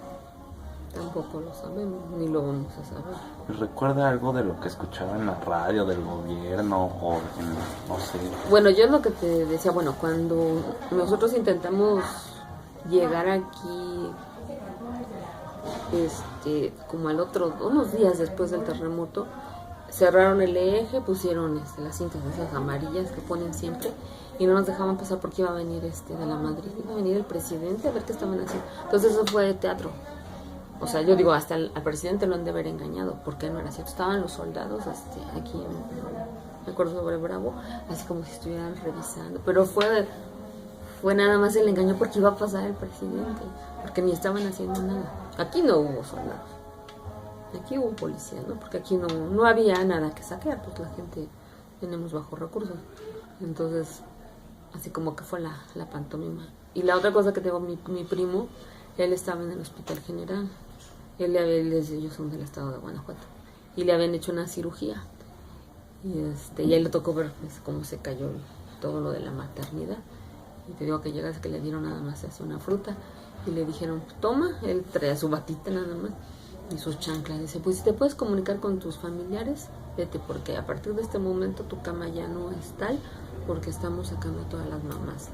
Tampoco lo sabemos, ni lo vamos a saber. ¿Recuerda algo de lo que escuchaba en la radio del gobierno o no sé? Bueno, yo es lo que te decía, bueno, cuando nosotros intentamos llegar aquí, como unos días después del terremoto, cerraron el eje, pusieron las cintas esas amarillas que ponen siempre y no nos dejaban pasar porque iba a venir de la Madrid, iba a venir el presidente a ver qué estaban haciendo. Entonces eso fue teatro. O sea, yo digo, hasta al presidente lo han de haber engañado, porque no era cierto. Estaban los soldados aquí me acuerdo sobre Bravo, así como si estuvieran revisando, pero fue nada más el engaño porque iba a pasar el presidente, porque ni estaban haciendo nada. Aquí no hubo soldados, aquí hubo policía, ¿no? Porque aquí no había nada que saquear, pues la gente tenemos bajos recursos. Entonces, así como que fue la pantomima. Y la otra cosa que tengo, mi primo, él estaba en el Hospital General. Ellos son del estado de Guanajuato. Y le habían hecho una cirugía. Y a él le tocó ver pues, cómo se cayó todo lo de la maternidad. Y te digo que llegas que le dieron nada más así una fruta. Y le dijeron, toma, él traía su batita nada más. Y sus chanclas. Dice, pues si te puedes comunicar con tus familiares, vete, porque a partir de este momento tu cama ya no es tal, porque estamos sacando a todas las mamás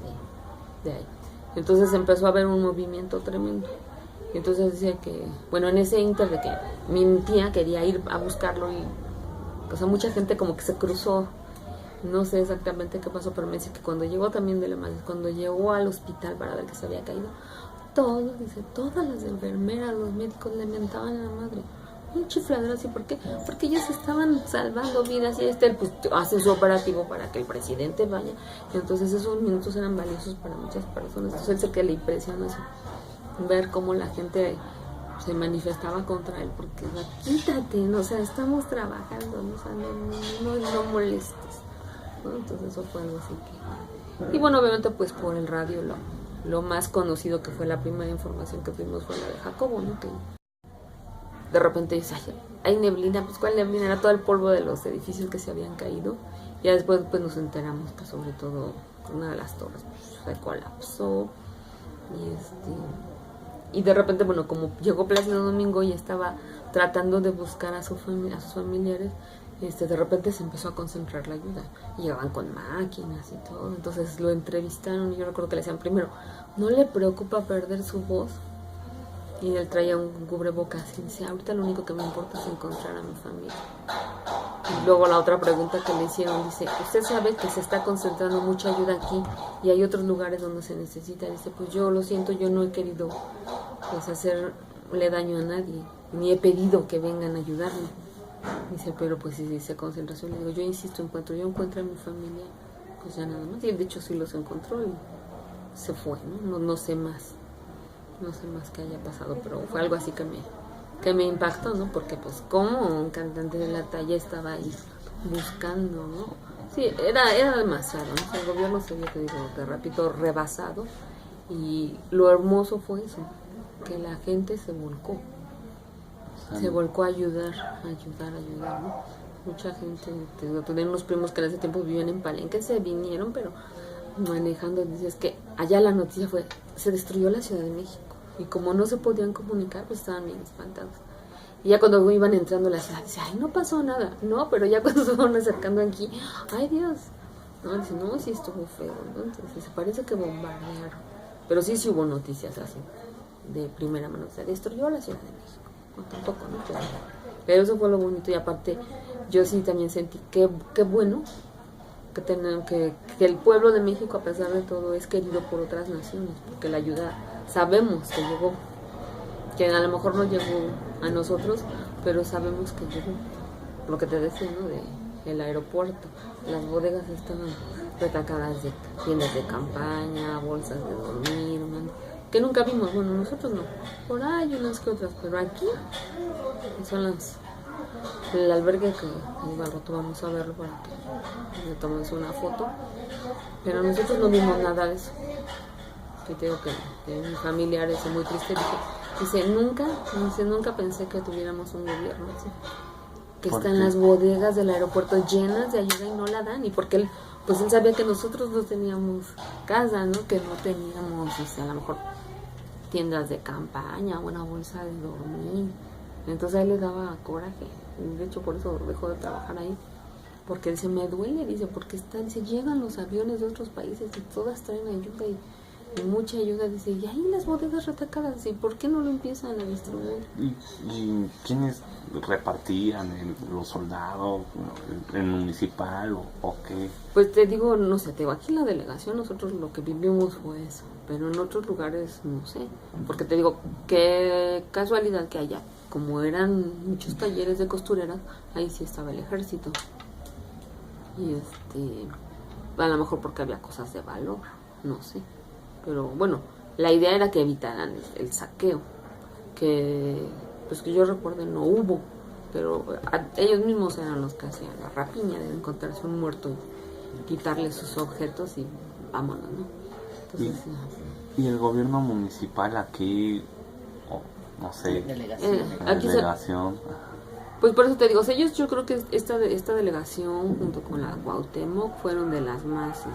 de ahí. Entonces empezó a haber un movimiento tremendo. Y entonces decía que, bueno, en ese inter de que mi tía quería ir a buscarlo y, o sea, mucha gente como que se cruzó. No sé exactamente qué pasó, pero me dice que cuando llegó también de la madre, cuando llegó al hospital para ver que se había caído, todas las enfermeras, los médicos le mentaban a la madre. Un chifladero así, ¿por qué? Porque ellos estaban salvando vidas y pues hace su operativo para que el presidente vaya. Y entonces esos minutos eran valiosos para muchas personas. Entonces él que le impresiona eso, ver cómo la gente se manifestaba contra él, porque quítate, ¿no? O sea, estamos trabajando, ¿no? O sea, no molestes, ¿no? Entonces eso fue algo así que... Y bueno, obviamente pues por el radio lo más conocido que fue la primera información que tuvimos fue la de Jacobo, ¿no? Que de repente dice, hay neblina, pues ¿cuál neblina? Era todo el polvo de los edificios que se habían caído. Y después pues nos enteramos que sobre todo una de las torres pues, se colapsó. Y de repente, bueno, como llegó Plácido Domingo y estaba tratando de buscar a sus familiares, de repente se empezó a concentrar la ayuda. Y llegaban con máquinas y todo. Entonces lo entrevistaron y yo recuerdo que le decían primero, ¿no le preocupa perder su voz? Y él traía un cubrebocas y dice, ahorita lo único que me importa es encontrar a mi familia. Y luego la otra pregunta que le hicieron, dice, usted sabe que se está concentrando mucha ayuda aquí y hay otros lugares donde se necesita. Dice, pues yo lo siento, yo no he querido pues hacerle daño a nadie, ni he pedido que vengan a ayudarme. Dice, pero pues si dice concentración, le digo, yo insisto, yo encuentro a mi familia, pues ya nada más. Y de hecho sí los encontró y se fue, ¿no? No sé más. No sé más que haya pasado, pero fue algo así que me impactó, ¿no? Porque pues como un cantante de la talla estaba ahí buscando, ¿no? Sí, era demasiado, ¿no? El gobierno se vio, te digo, de repito, rebasado. Y lo hermoso fue eso, que la gente se volcó a ayudar, ¿no? Mucha gente, tenía unos primos que en ese tiempo vivían en Palenque, se vinieron, pero manejando, dices que allá la noticia fue, se destruyó la Ciudad de México. Y como no se podían comunicar, pues estaban bien espantados. Y ya cuando iban entrando a la ciudad, dice, ay, no pasó nada. No, pero ya cuando se van acercando aquí, ay, Dios. No, dice, no, sí estuvo feo, ¿no? Entonces, se parece que bombardearon. Pero sí hubo noticias así, de primera mano. O sea, destruyó la Ciudad de México. No, tampoco, ¿no? Pero eso fue lo bonito. Y aparte, yo sí también sentí que bueno que el pueblo de México, a pesar de todo, es querido por otras naciones, porque la ayuda sabemos que llegó, que a lo mejor no llegó a nosotros, pero sabemos que llegó. Lo que te decía, ¿no? El aeropuerto, las bodegas estaban retacadas de tiendas de campaña, bolsas de dormir, ¿no? que nunca vimos, bueno, nosotros no, por ahí unas que otras, pero aquí son el albergue que al rato vamos a verlo para que le tomemos una foto, pero nosotros no vimos nada de eso. Que te digo que mi familiar es muy triste, dice, nunca pensé que tuviéramos un gobierno así, que están las bodegas del aeropuerto llenas de ayuda y no la dan, y porque él sabía que nosotros no teníamos casa, ¿no? Que no teníamos, a lo mejor tiendas de campaña, una bolsa de dormir. Entonces a él le daba coraje. De hecho, por eso dejó de trabajar ahí. Porque dice, me duele, dice, porque llegan los aviones de otros países y todas traen ayuda y mucha ayuda, dice, y ahí las bodegas retacadas, dice, ¿por qué no lo empiezan a distribuir? ¿Y quiénes repartían? ¿Los soldados? ¿El municipal o qué? Pues te digo, no sé, aquí en la delegación nosotros lo que vivimos fue eso, pero en otros lugares no sé, porque te digo, qué casualidad que allá, como eran muchos talleres de costureras, ahí sí estaba el ejército, y a lo mejor porque había cosas de valor, no sé. Pero bueno, la idea era que evitaran el saqueo, que pues que yo recuerde no hubo, pero ellos mismos eran los que hacían la rapiña de encontrarse un muerto y quitarle sus objetos y vámonos, ¿no? Entonces, ¿Y el gobierno municipal aquí, no sé, delegación? Pues por eso te digo, ellos, yo creo que esta delegación junto con la Cuauhtémoc fueron de las más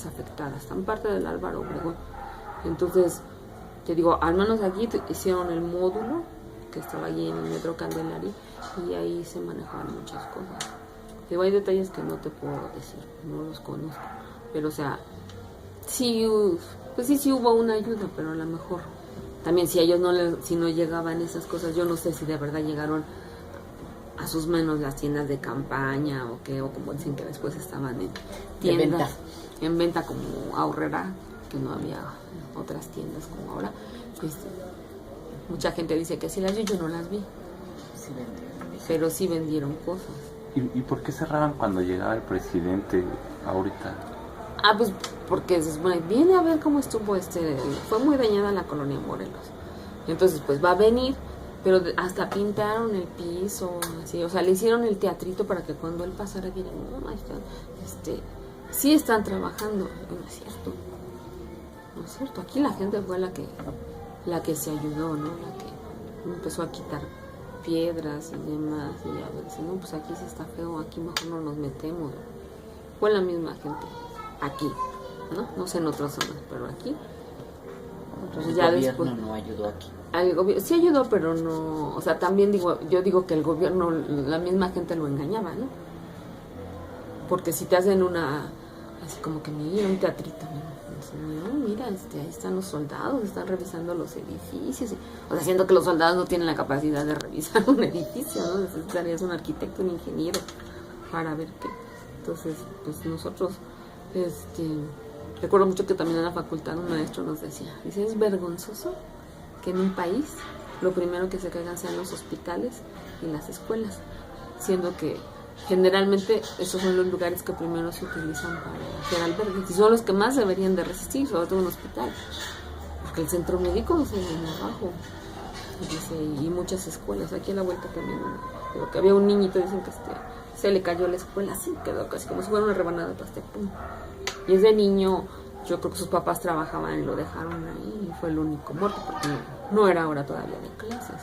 afectadas, están parte del Álvaro Obregón. Entonces, te digo, al menos aquí hicieron el módulo que estaba allí en el Metro Candelaria y ahí se manejaban muchas cosas. Digo, hay detalles que no te puedo decir, no los conozco, pero o sea, sí, pues sí hubo una ayuda, pero a lo mejor también si a ellos si no llegaban esas cosas, yo no sé si de verdad llegaron a sus manos las tiendas de campaña o como dicen que después estaban en tiendas en venta como Aurrera, que no había otras tiendas como ahora. Mucha gente dice que sí las vi, yo no las vi, pero sí vendieron cosas. ¿Y por qué cerraban cuando llegaba el presidente ahorita? Pues porque se supone, viene a ver cómo estuvo fue muy dañada la colonia Morelos, entonces pues va a venir, pero hasta pintaron el piso, así, o sea, le hicieron el teatrito para que cuando él pasara viera, no, sí están trabajando, no es cierto, aquí la gente fue la que se ayudó, ¿no? La que empezó a quitar piedras y demás, y a ver, dice, no, pues aquí sí está feo, aquí mejor no nos metemos, fue la misma gente, aquí, no sé en otras zonas, pero aquí. Entonces, el ya gobierno después, no ayudó aquí. Sí ayudó, pero no, o sea, también yo digo que el gobierno, la misma gente lo engañaba, ¿no? Porque si te hacen así como que mira, un teatrito, no, mira, ahí están los soldados, están revisando los edificios, o sea, siendo que los soldados no tienen la capacidad de revisar un edificio, ¿no? Necesitarías un arquitecto, un ingeniero, para ver qué. Entonces, pues nosotros, recuerdo mucho que también en la facultad un maestro nos decía, dice, es vergonzoso que en un país lo primero que se caigan sean los hospitales y las escuelas, siendo que generalmente esos son los lugares que primero se utilizan para hacer albergues y son los que más deberían de resistir, sobre todo un hospital, porque el centro médico se viene abajo, y muchas escuelas. Aquí a la vuelta también creo que había un niñito, dicen que se le cayó la escuela, así quedó casi como si fuera una rebanada de pastel, pum. Y ese niño, yo creo que sus papás trabajaban y lo dejaron ahí y fue el único muerto porque no era hora todavía de clases.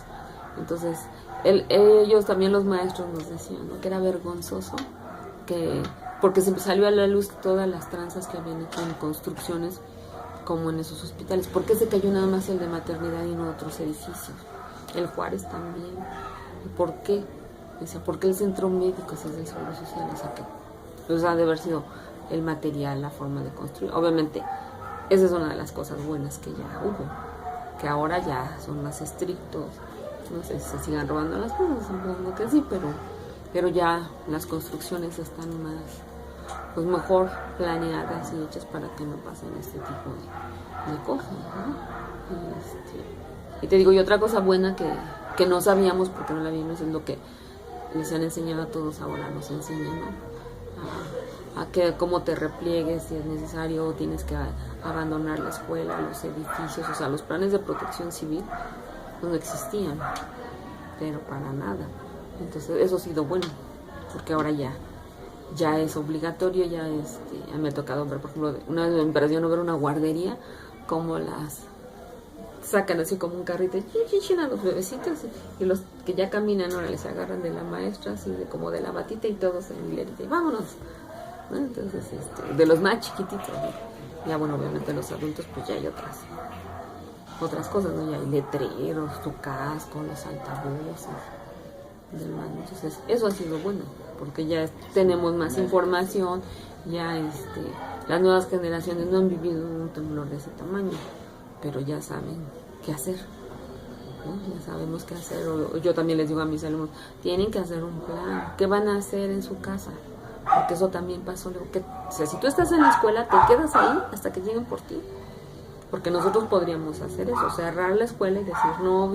Entonces ellos también, los maestros, nos decían, ¿no?, que era vergonzoso porque se salió a la luz todas las tranzas que habían hecho en construcciones como en esos hospitales. ¿Por qué se cayó nada más el de maternidad y no otros edificios? El Juárez también. ¿Y por qué? Decía, ¿por qué el centro médico es del Seguro Social? O sea, que pues ha de haber sido el material, la forma de construir. Obviamente, esa es una de las cosas buenas que ya hubo, que ahora ya son más estrictos. No sé si se sigan robando las cosas, supongo que sí, pero ya las construcciones están más, pues mejor planeadas y hechas para que no pasen este tipo de cosas, ¿no? Y te digo, y otra cosa buena que no sabíamos porque no la vimos, es lo que les han enseñado a todos ahora, nos enseñan, ¿no?, a que cómo te repliegues si es necesario, o tienes que abandonar la escuela, los edificios, o sea, los planes de protección civil no existían, pero para nada. Entonces eso ha sido bueno, porque ahora ya es obligatorio, ya me ha tocado ver, por ejemplo, una vez me impresionó ver una guardería, como las sacan así como un carrito a los bebecitos, y los que ya caminan ahora les agarran de la maestra, así como de la batita, y todos en hilerita, y vámonos, ¿no? Entonces, de los más chiquititos, ¿no? Ya bueno, obviamente los adultos pues ya hay otras cosas, ¿no? Ya hay letreros, tu casco, los altavoces del mando. Entonces eso ha sido bueno, porque ya tenemos más información, ya las nuevas generaciones no han vivido un temblor de ese tamaño, pero ya saben qué hacer, ¿no? Ya sabemos qué hacer. O yo también les digo a mis alumnos, tienen que hacer un plan, ¿qué van a hacer en su casa? Porque eso también pasó, o sea, si tú estás en la escuela, te quedas ahí hasta que lleguen por ti, porque nosotros podríamos hacer eso, cerrar la escuela y decir, no,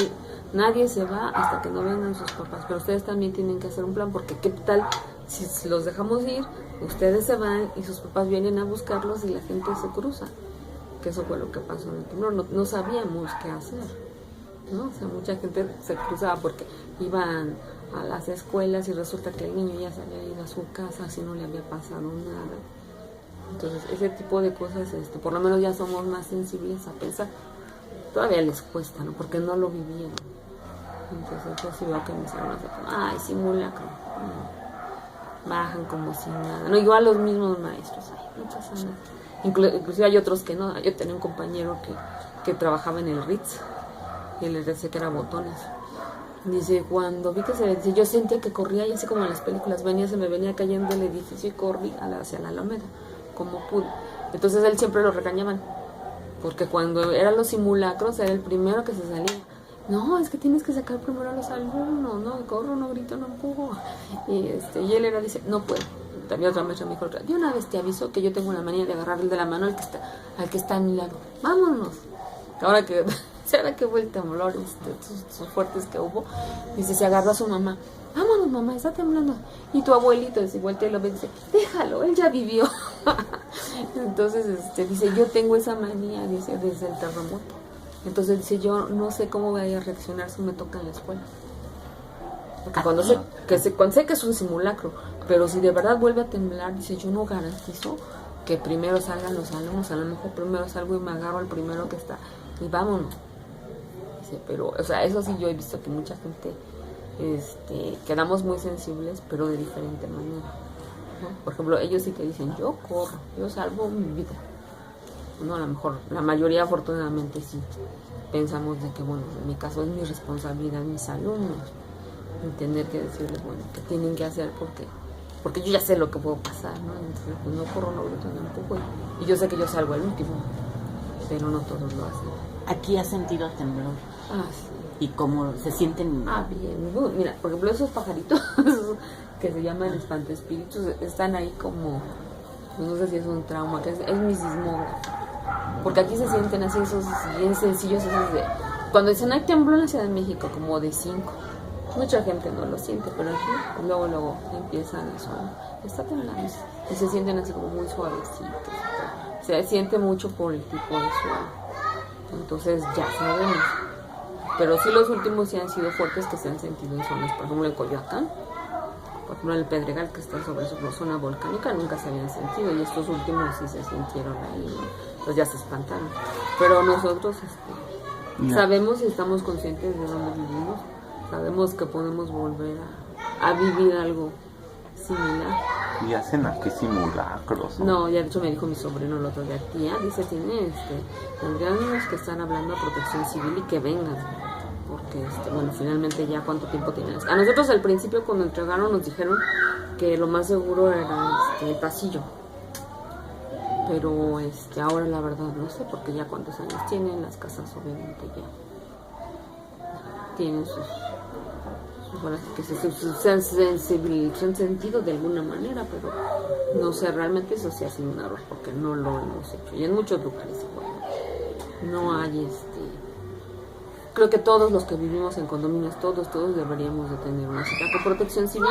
nadie se va hasta que no vengan sus papás, pero ustedes también tienen que hacer un plan, porque qué tal si los dejamos ir, ustedes se van y sus papás vienen a buscarlos y la gente se cruza, que eso fue lo que pasó en el temblor. No sabíamos qué hacer, ¿no? O sea, mucha gente se cruzaba porque iban a las escuelas y resulta que el niño ya se había ido a su casa, así no le había pasado nada. Entonces ese tipo de cosas, por lo menos ya somos más sensibles a pensar. Todavía les cuesta, ¿no? Porque no lo vivieron. Entonces yo sí veo que mis hermanos ay, simulacro, bajan como si nada, no, igual los mismos maestros, ay, no pasa nada. Inclusive hay otros que no. Yo tenía un compañero que trabajaba en el Ritz, y le decía que era botones. Dice, cuando vi que dice, yo sentía que corría, y así como en las películas, se me venía cayendo el edificio y corrí hacia la Alameda, como pude. Entonces él siempre lo regañaban, porque cuando eran los simulacros era el primero que se salía. No, es que tienes que sacar primero a los alumnos, no corro, no grito, no empujo. Y él dice, no puedo. También otra maestra me dijo, de una vez te aviso que yo tengo la manía de agarrarle de la mano al que está a mi lado. Vámonos. Ahora que fue el temblor, estos fuertes que hubo, dice, se agarró a su mamá. Vámonos, mamá, está temblando. Y tu abuelito, dice, vuelta y lo ve y dice, déjalo, él ya vivió. Entonces, dice, yo tengo esa manía, dice, desde el terremoto. Entonces dice, yo no sé cómo voy a reaccionar si me toca en la escuela. Porque cuando sé que es un simulacro, pero si de verdad vuelve a temblar, dice, yo no garantizo que primero salgan los alumnos, a lo mejor primero salgo y me agarro al primero que está, y vámonos. Dice, pero, o sea, eso sí yo he visto que mucha gente, quedamos muy sensibles, pero de diferente manera, ¿no? Por ejemplo, ellos sí que dicen, yo corro, yo salvo mi vida. No, a lo mejor, la mayoría afortunadamente sí pensamos de que, bueno, en mi caso es mi responsabilidad, mis alumnos, y tener que decirles, bueno, que tienen que hacer porque yo ya sé lo que puedo pasar, ¿no? Entonces, pues no corro, no grito, no empujo, y yo sé que yo salgo al último, pero no todos lo hacen. ¿Aquí has sentido temblor? Sí. ¿Y cómo se sienten? Bien. Mira, por ejemplo, esos pajaritos que se llaman espantaespíritus están ahí como, no sé si es un trauma, que es mi sismógrafo. Porque aquí se sienten así esos bien sencillos, esos de... Cuando dicen, hay temblor en la Ciudad de México, como de 5. Mucha gente no lo siente, pero aquí luego empiezan a sonar. Está temblando. Y se sienten así como muy suavecitos. Se siente mucho por el tipo de suelo. Entonces ya sabemos. Pero sí los últimos sí han sido fuertes, que se han sentido en zonas, por ejemplo en Coyoacán, por ejemplo en el Pedregal, que está sobre su zona volcánica, nunca se habían sentido, y estos últimos sí se sintieron ahí, ¿no? Entonces ya se espantaron. Pero nosotros sabemos y estamos conscientes de dónde vivimos, sabemos que podemos volver a vivir algo similar. ¿Y hacen aquí simulacros? No, ya de hecho me dijo mi sobrino el otro día, tía, dice, tendrían que estar hablando de protección civil y que vengan, porque bueno, finalmente ya cuánto tiempo tienen. A nosotros al principio cuando entregaron nos dijeron que lo más seguro era el pasillo, pero ahora la verdad no sé, porque ya cuántos años tienen las casas, obviamente ya tienen sus que se han sentido de alguna manera, pero no sé, realmente eso sí ha sido un error, porque no lo hemos hecho, y en muchos lugares igual no hay creo que todos los que vivimos en condominios, todos deberíamos de tener una cita con protección civil,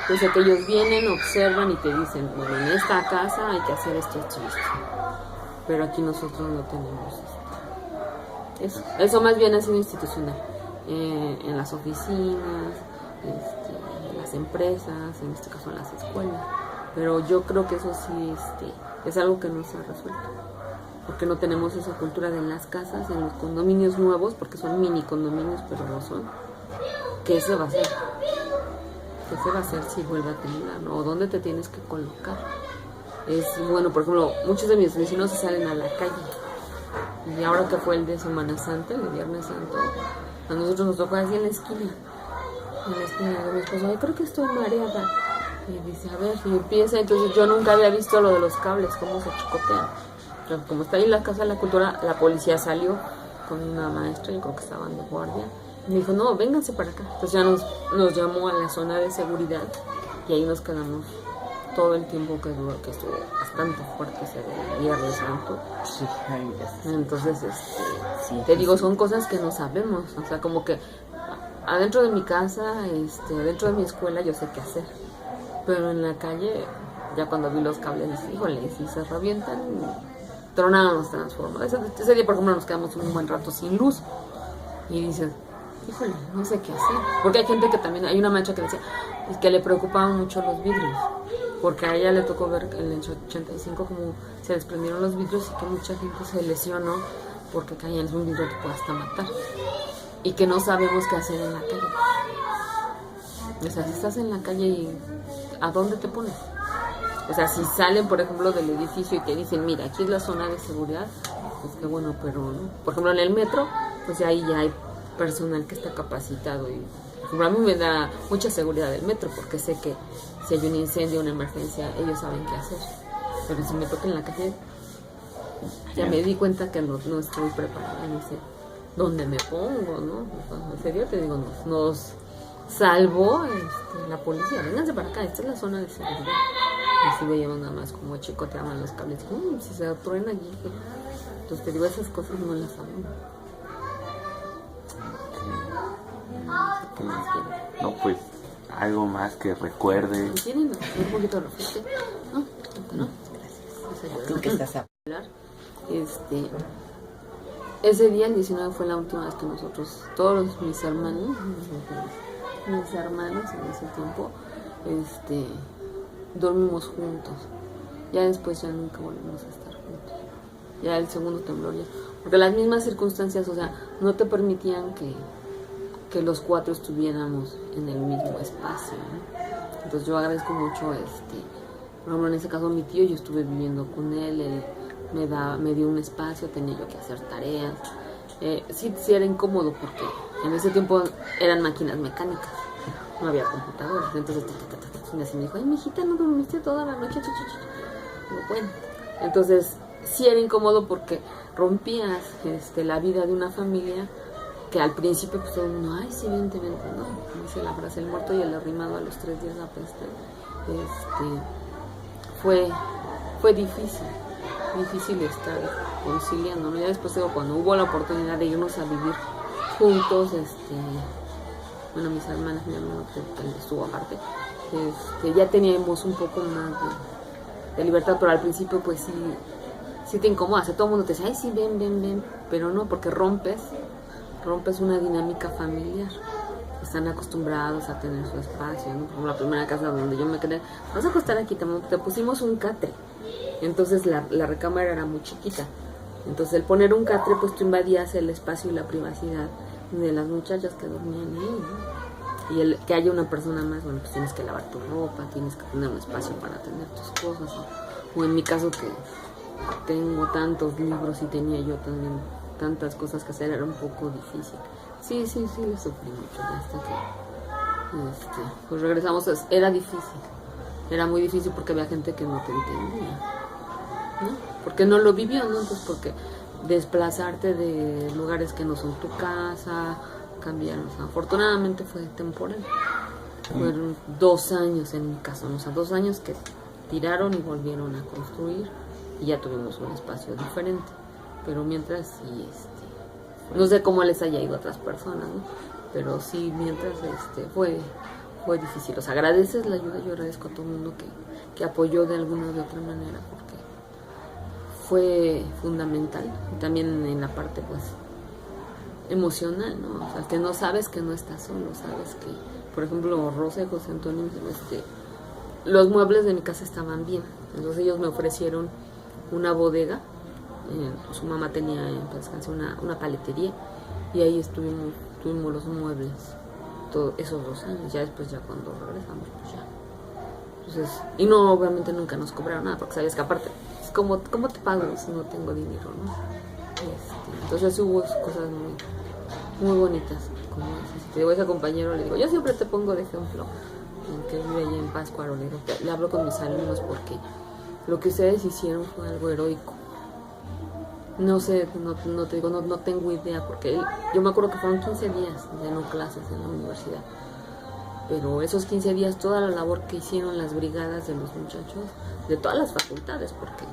Desde que ellos vienen, observan y te dicen, bueno, en esta casa hay que hacer esto, esto y esto. Pero aquí nosotros no tenemos eso más bien ha sido institucional. En las oficinas, en las empresas, en este caso en las escuelas. Pero yo creo que eso sí es algo que no se ha resuelto. Porque no tenemos esa cultura de en las casas, en los condominios nuevos, porque son mini condominios, pero no son. ¿Qué se va a hacer? ¿Qué se va a hacer si vuelve a temblar? ¿O dónde te tienes que colocar? Es bueno, por ejemplo, muchos de mis vecinos se salen a la calle. Y ahora que fue el de Semana Santa, el de Viernes Santo, a nosotros nos tocó así en la esquina de mi esposo. Ay, creo que estoy mareada. Y dice, a ver, y empieza. Entonces yo nunca había visto lo de los cables, cómo se chicotean. Pero como está ahí la Casa de la Cultura, la policía salió con una maestra, yo creo que estaban de guardia. Y me dijo, no, vénganse para acá. Entonces ya nos llamó a la zona de seguridad y ahí nos quedamos todo el tiempo que duró, que estuvo bastante fuerte ese Viernes Santo. Sí, ay, entonces, sí, te digo, son cosas que no sabemos. O sea, como que adentro de mi casa, adentro de mi escuela, yo sé qué hacer. Pero en la calle, ya cuando vi los cables, dije, híjole, si se revientan, tronaron los transformadores. Ese día, por ejemplo, nos quedamos un buen rato sin luz. Y dices, híjole, no sé qué hacer. Porque hay gente que también, hay una maestra que decía que le preocupaban mucho los vidrios. Porque a ella le tocó ver en el 85 como se desprendieron los vidrios y que mucha gente se lesionó porque caían en un vidrio que puede hasta matar. Y que no sabemos qué hacer en la calle. O sea, si estás en la calle, ¿a dónde te pones? O sea, si salen, por ejemplo, del edificio y te dicen, mira, aquí es la zona de seguridad, pues qué bueno, pero ¿no? Por ejemplo, en el metro, pues ahí ya hay personal que está capacitado y por ejemplo, a mí me da mucha seguridad el metro porque sé que si hay un incendio, una emergencia, ellos saben qué hacer. Pero si me toca en la calle, ya me di cuenta que no estoy preparada, no sé dónde me pongo, ¿no? En serio te digo, nos salvó la policía, vénganse para acá, esta es la zona de seguridad. Y si veíamos nada más como chicoteaban los cables, si se truena allí. Entonces te digo, esas cosas no las sabemos. ¿Qué más quieres? No, pues, algo más que recuerde. ¿Tienen un poquito de refresco? No, gracias. Tú que estás a hablar. Ese día, el 19, fue la última vez que nosotros, todos mis hermanos en ese tiempo, dormimos juntos. Ya después ya nunca volvimos a estar juntos. Ya el segundo temblor ya. Porque las mismas circunstancias, o sea, no te permitían que los cuatro estuviéramos en el mismo espacio, ¿no? Entonces yo agradezco mucho, por ejemplo, en ese caso mi tío, yo estuve viviendo con él me dio un espacio, tenía yo que hacer tareas. Sí era incómodo porque en ese tiempo eran máquinas mecánicas, no había computadoras, entonces y así me dijo, ay, mijita, ¿no dormiste toda la noche? Digo, bueno, entonces sí era incómodo porque rompías la vida de una familia que al principio pues todo el mundo, ay, sí, vente, ¿no? Dice la frase, el muerto y el arrimado a los 3 días apesta. Fue difícil estar conciliando, ¿no? Ya después cuando hubo la oportunidad de irnos a vivir juntos, bueno, mis hermanas, mi hermano que estuvo aparte, ya teníamos un poco más de libertad, pero al principio pues sí te incomodas, todo el mundo te dice, ay, sí, ven, pero no, porque rompes una dinámica familiar. Están acostumbrados a tener su espacio, ¿no? Como la primera casa donde yo me quedé, vas a acostar aquí, te pusimos un catre. Entonces la recámara era muy chiquita. Entonces el poner un catre, pues tú invadías el espacio y la privacidad de las muchachas que dormían ahí, ¿no? Y que haya una persona más, bueno, pues tienes que lavar tu ropa, tienes que tener un espacio para tener tus cosas. O en mi caso que tengo tantos libros y tenía yo también tantas cosas que hacer, era un poco difícil. Sí, le sufrí mucho hasta que pues regresamos. Era difícil, era muy difícil porque había gente que no te entendía, ¿no? Porque no lo vivió, ¿no? Entonces porque desplazarte de lugares que no son tu casa, cambiaron. O sea, afortunadamente fue temporal. Fueron 2 años en mi caso, ¿no? O sea, 2 años que tiraron y volvieron a construir y ya tuvimos un espacio diferente. Pero mientras sí, no sé cómo les haya ido a otras personas, ¿no? Pero sí, mientras fue fue difícil. O sea, agradeces la ayuda, yo agradezco a todo el mundo que apoyó de alguna o de otra manera, porque fue fundamental. Y también en la parte, pues, emocional, ¿no? O sea, que no sabes que no estás solo, sabes que, por ejemplo, Rosa y José Antonio, los muebles de mi casa estaban bien. Entonces ellos me ofrecieron una bodega. Su mamá tenía pues, una paletería y ahí tuvimos los muebles todos esos 2 años. Ya después, ya cuando regresamos, pues ya. Entonces, y no, obviamente nunca nos cobraron nada, porque sabes que aparte, es como, ¿cómo te pago si no tengo dinero, no? Entonces hubo cosas muy bonitas, como esas. Si te digo, ese compañero, le digo, yo siempre te pongo de ejemplo, que vive allá en Pátzcuaro, le hablo con mis alumnos porque lo que ustedes hicieron fue algo heroico. No sé, no te digo, no tengo idea, porque yo me acuerdo que fueron 15 días de no clases en la universidad, pero esos 15 días, toda la labor que hicieron las brigadas de los muchachos, de todas las facultades, porque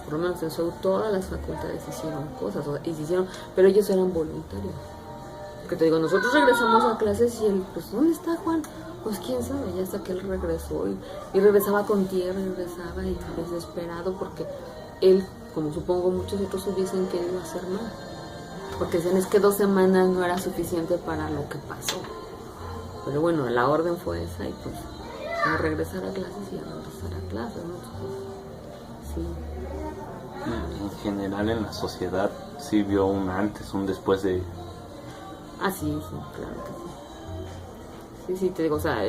por lo menos en SOU todas las facultades hicieron cosas, y se hicieron, pero ellos eran voluntarios. Que te digo, nosotros regresamos a clases y él, pues, ¿dónde está Juan? Pues quién sabe, ya hasta que él regresó y regresaba con tierra, regresaba y desesperado porque él, como supongo muchos otros hubiesen querido hacer más, porque decían es que 2 semanas no era suficiente para lo que pasó, pero bueno, la orden fue esa y pues a regresar a clases y a regresar a clases, ¿no? Entonces, sí. En general en la sociedad sí vio un antes, un después de... Ah, sí, claro que sí. Sí, te digo, o sea,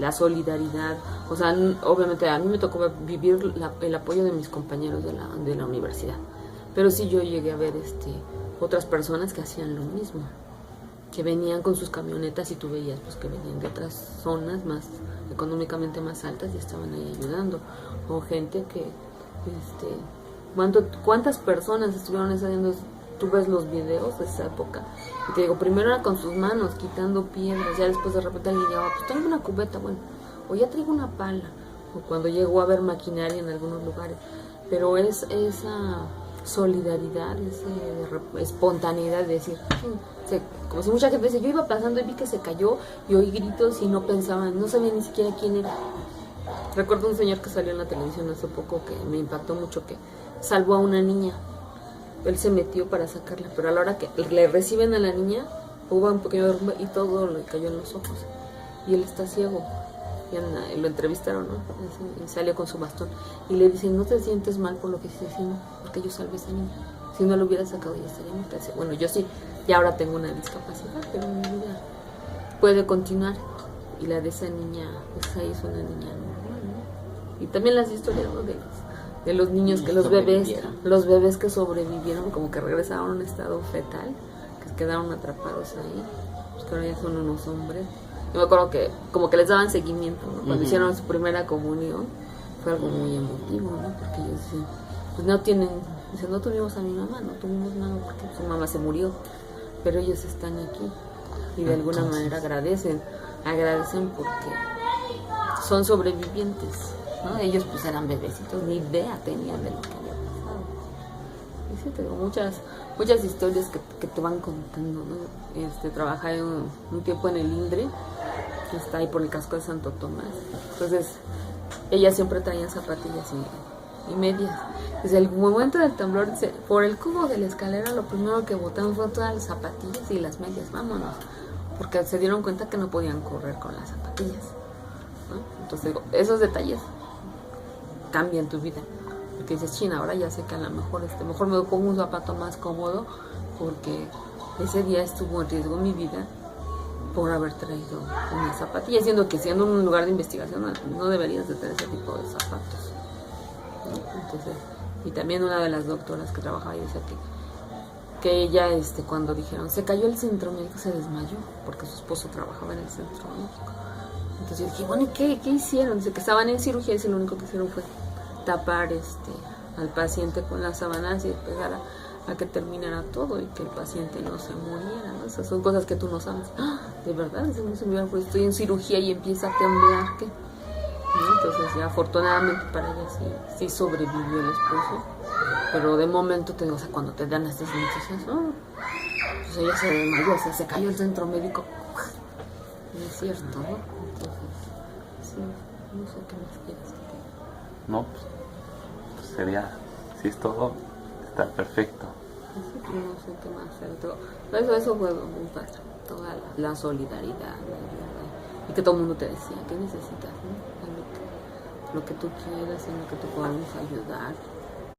la solidaridad, o sea, obviamente a mí me tocó vivir el apoyo de mis compañeros de la universidad, pero sí yo llegué a ver otras personas que hacían lo mismo, que venían con sus camionetas y tú veías pues que venían de otras zonas más económicamente más altas y estaban ahí ayudando, o gente que, ¿cuántas personas estuvieron haciendo? Tú ves los videos de esa época y te digo, primero era con sus manos quitando piedras, ya después de repente alguien llegaba, pues traigo una cubeta, bueno, o ya traigo una pala, o cuando llegó a ver maquinaria en algunos lugares, pero es esa solidaridad, esa espontaneidad de decir, como si mucha gente dice, yo iba pasando y vi que se cayó y oí gritos y no pensaban, no sabía ni siquiera quién era. Recuerdo un señor que salió en la televisión hace poco que me impactó mucho, que salvó a una niña. Él se metió para sacarla, pero a la hora que le reciben a la niña, hubo un pequeño derrumbe y todo le cayó en los ojos. Y él está ciego. Y lo entrevistaron, ¿no? Y salió con su bastón. Y le dicen, ¿no te sientes mal por lo que hiciste? Sí, no, porque yo salvé a esa niña. Si no lo hubiera sacado, ya estaría muerta. Bueno, yo sí, y ahora tengo una discapacidad, pero mi vida puede continuar. Y la de esa niña, esa es una niña normal, ¿no? Y también las historias, ¿no? De los niños, que los bebés que sobrevivieron, como que regresaron a un estado fetal, que quedaron atrapados ahí, pues que ahora ya son unos hombres. Yo me acuerdo que como que les daban seguimiento, ¿no? Cuando hicieron su primera comunión, fue algo muy emotivo, ¿no? Porque ellos decían, pues no tuvimos a mi mamá, no tuvimos nada porque su mamá se murió, pero ellos están aquí y de alguna manera agradecen porque son sobrevivientes, ¿no? Ellos pues eran bebecitos, ni idea tenían de lo que había pasado. Y sí, tengo muchas historias que te van contando, ¿no? Trabajé un tiempo en el INDRE, que está ahí por el casco de Santo Tomás. Entonces, ellas siempre traían zapatillas y medias. Desde el momento del temblor, por el cubo de la escalera, lo primero que botaron fue todas las zapatillas y las medias, vámonos. Porque se dieron cuenta que no podían correr con las zapatillas, ¿no? Entonces, esos detalles cambian tu vida, porque dices, China, ahora ya sé que a lo mejor me pongo un zapato más cómodo, porque ese día estuvo en riesgo mi vida por haber traído una zapatilla, siendo un lugar de investigación no deberías de tener ese tipo de zapatos, ¿no? Entonces, y también una de las doctoras que trabajaba ahí decía que ella cuando dijeron se cayó el centro médico, se desmayó porque su esposo trabajaba en el centro médico. Entonces yo dije, bueno, ¿y qué hicieron? Dice que estaban en cirugía y lo único que hicieron fue tapar al paciente con las sábanas y esperar a que terminara todo y que el paciente no se muriera, ¿no? Esas son cosas que tú no sabes. ¡Ah! De verdad, pues estoy en cirugía y empieza a temblar, ¿qué? ¿No? Entonces ya afortunadamente para ella sí sobrevivió el esposo, pero de momento te digo, o sea, cuando te dan estas noticias, pues ella se desmayó, o sea, se cayó el centro médico. cierto, ¿no? Entonces, sí, no sé qué más quieres. No, pues sería, si es todo, está perfecto. Sí, pues no sé qué más hacer. Eso fue muy padre. Toda la solidaridad, y que todo el mundo te decía, ¿qué necesitas? ¿No? Lo que tú quieras, en lo que te podamos ayudar.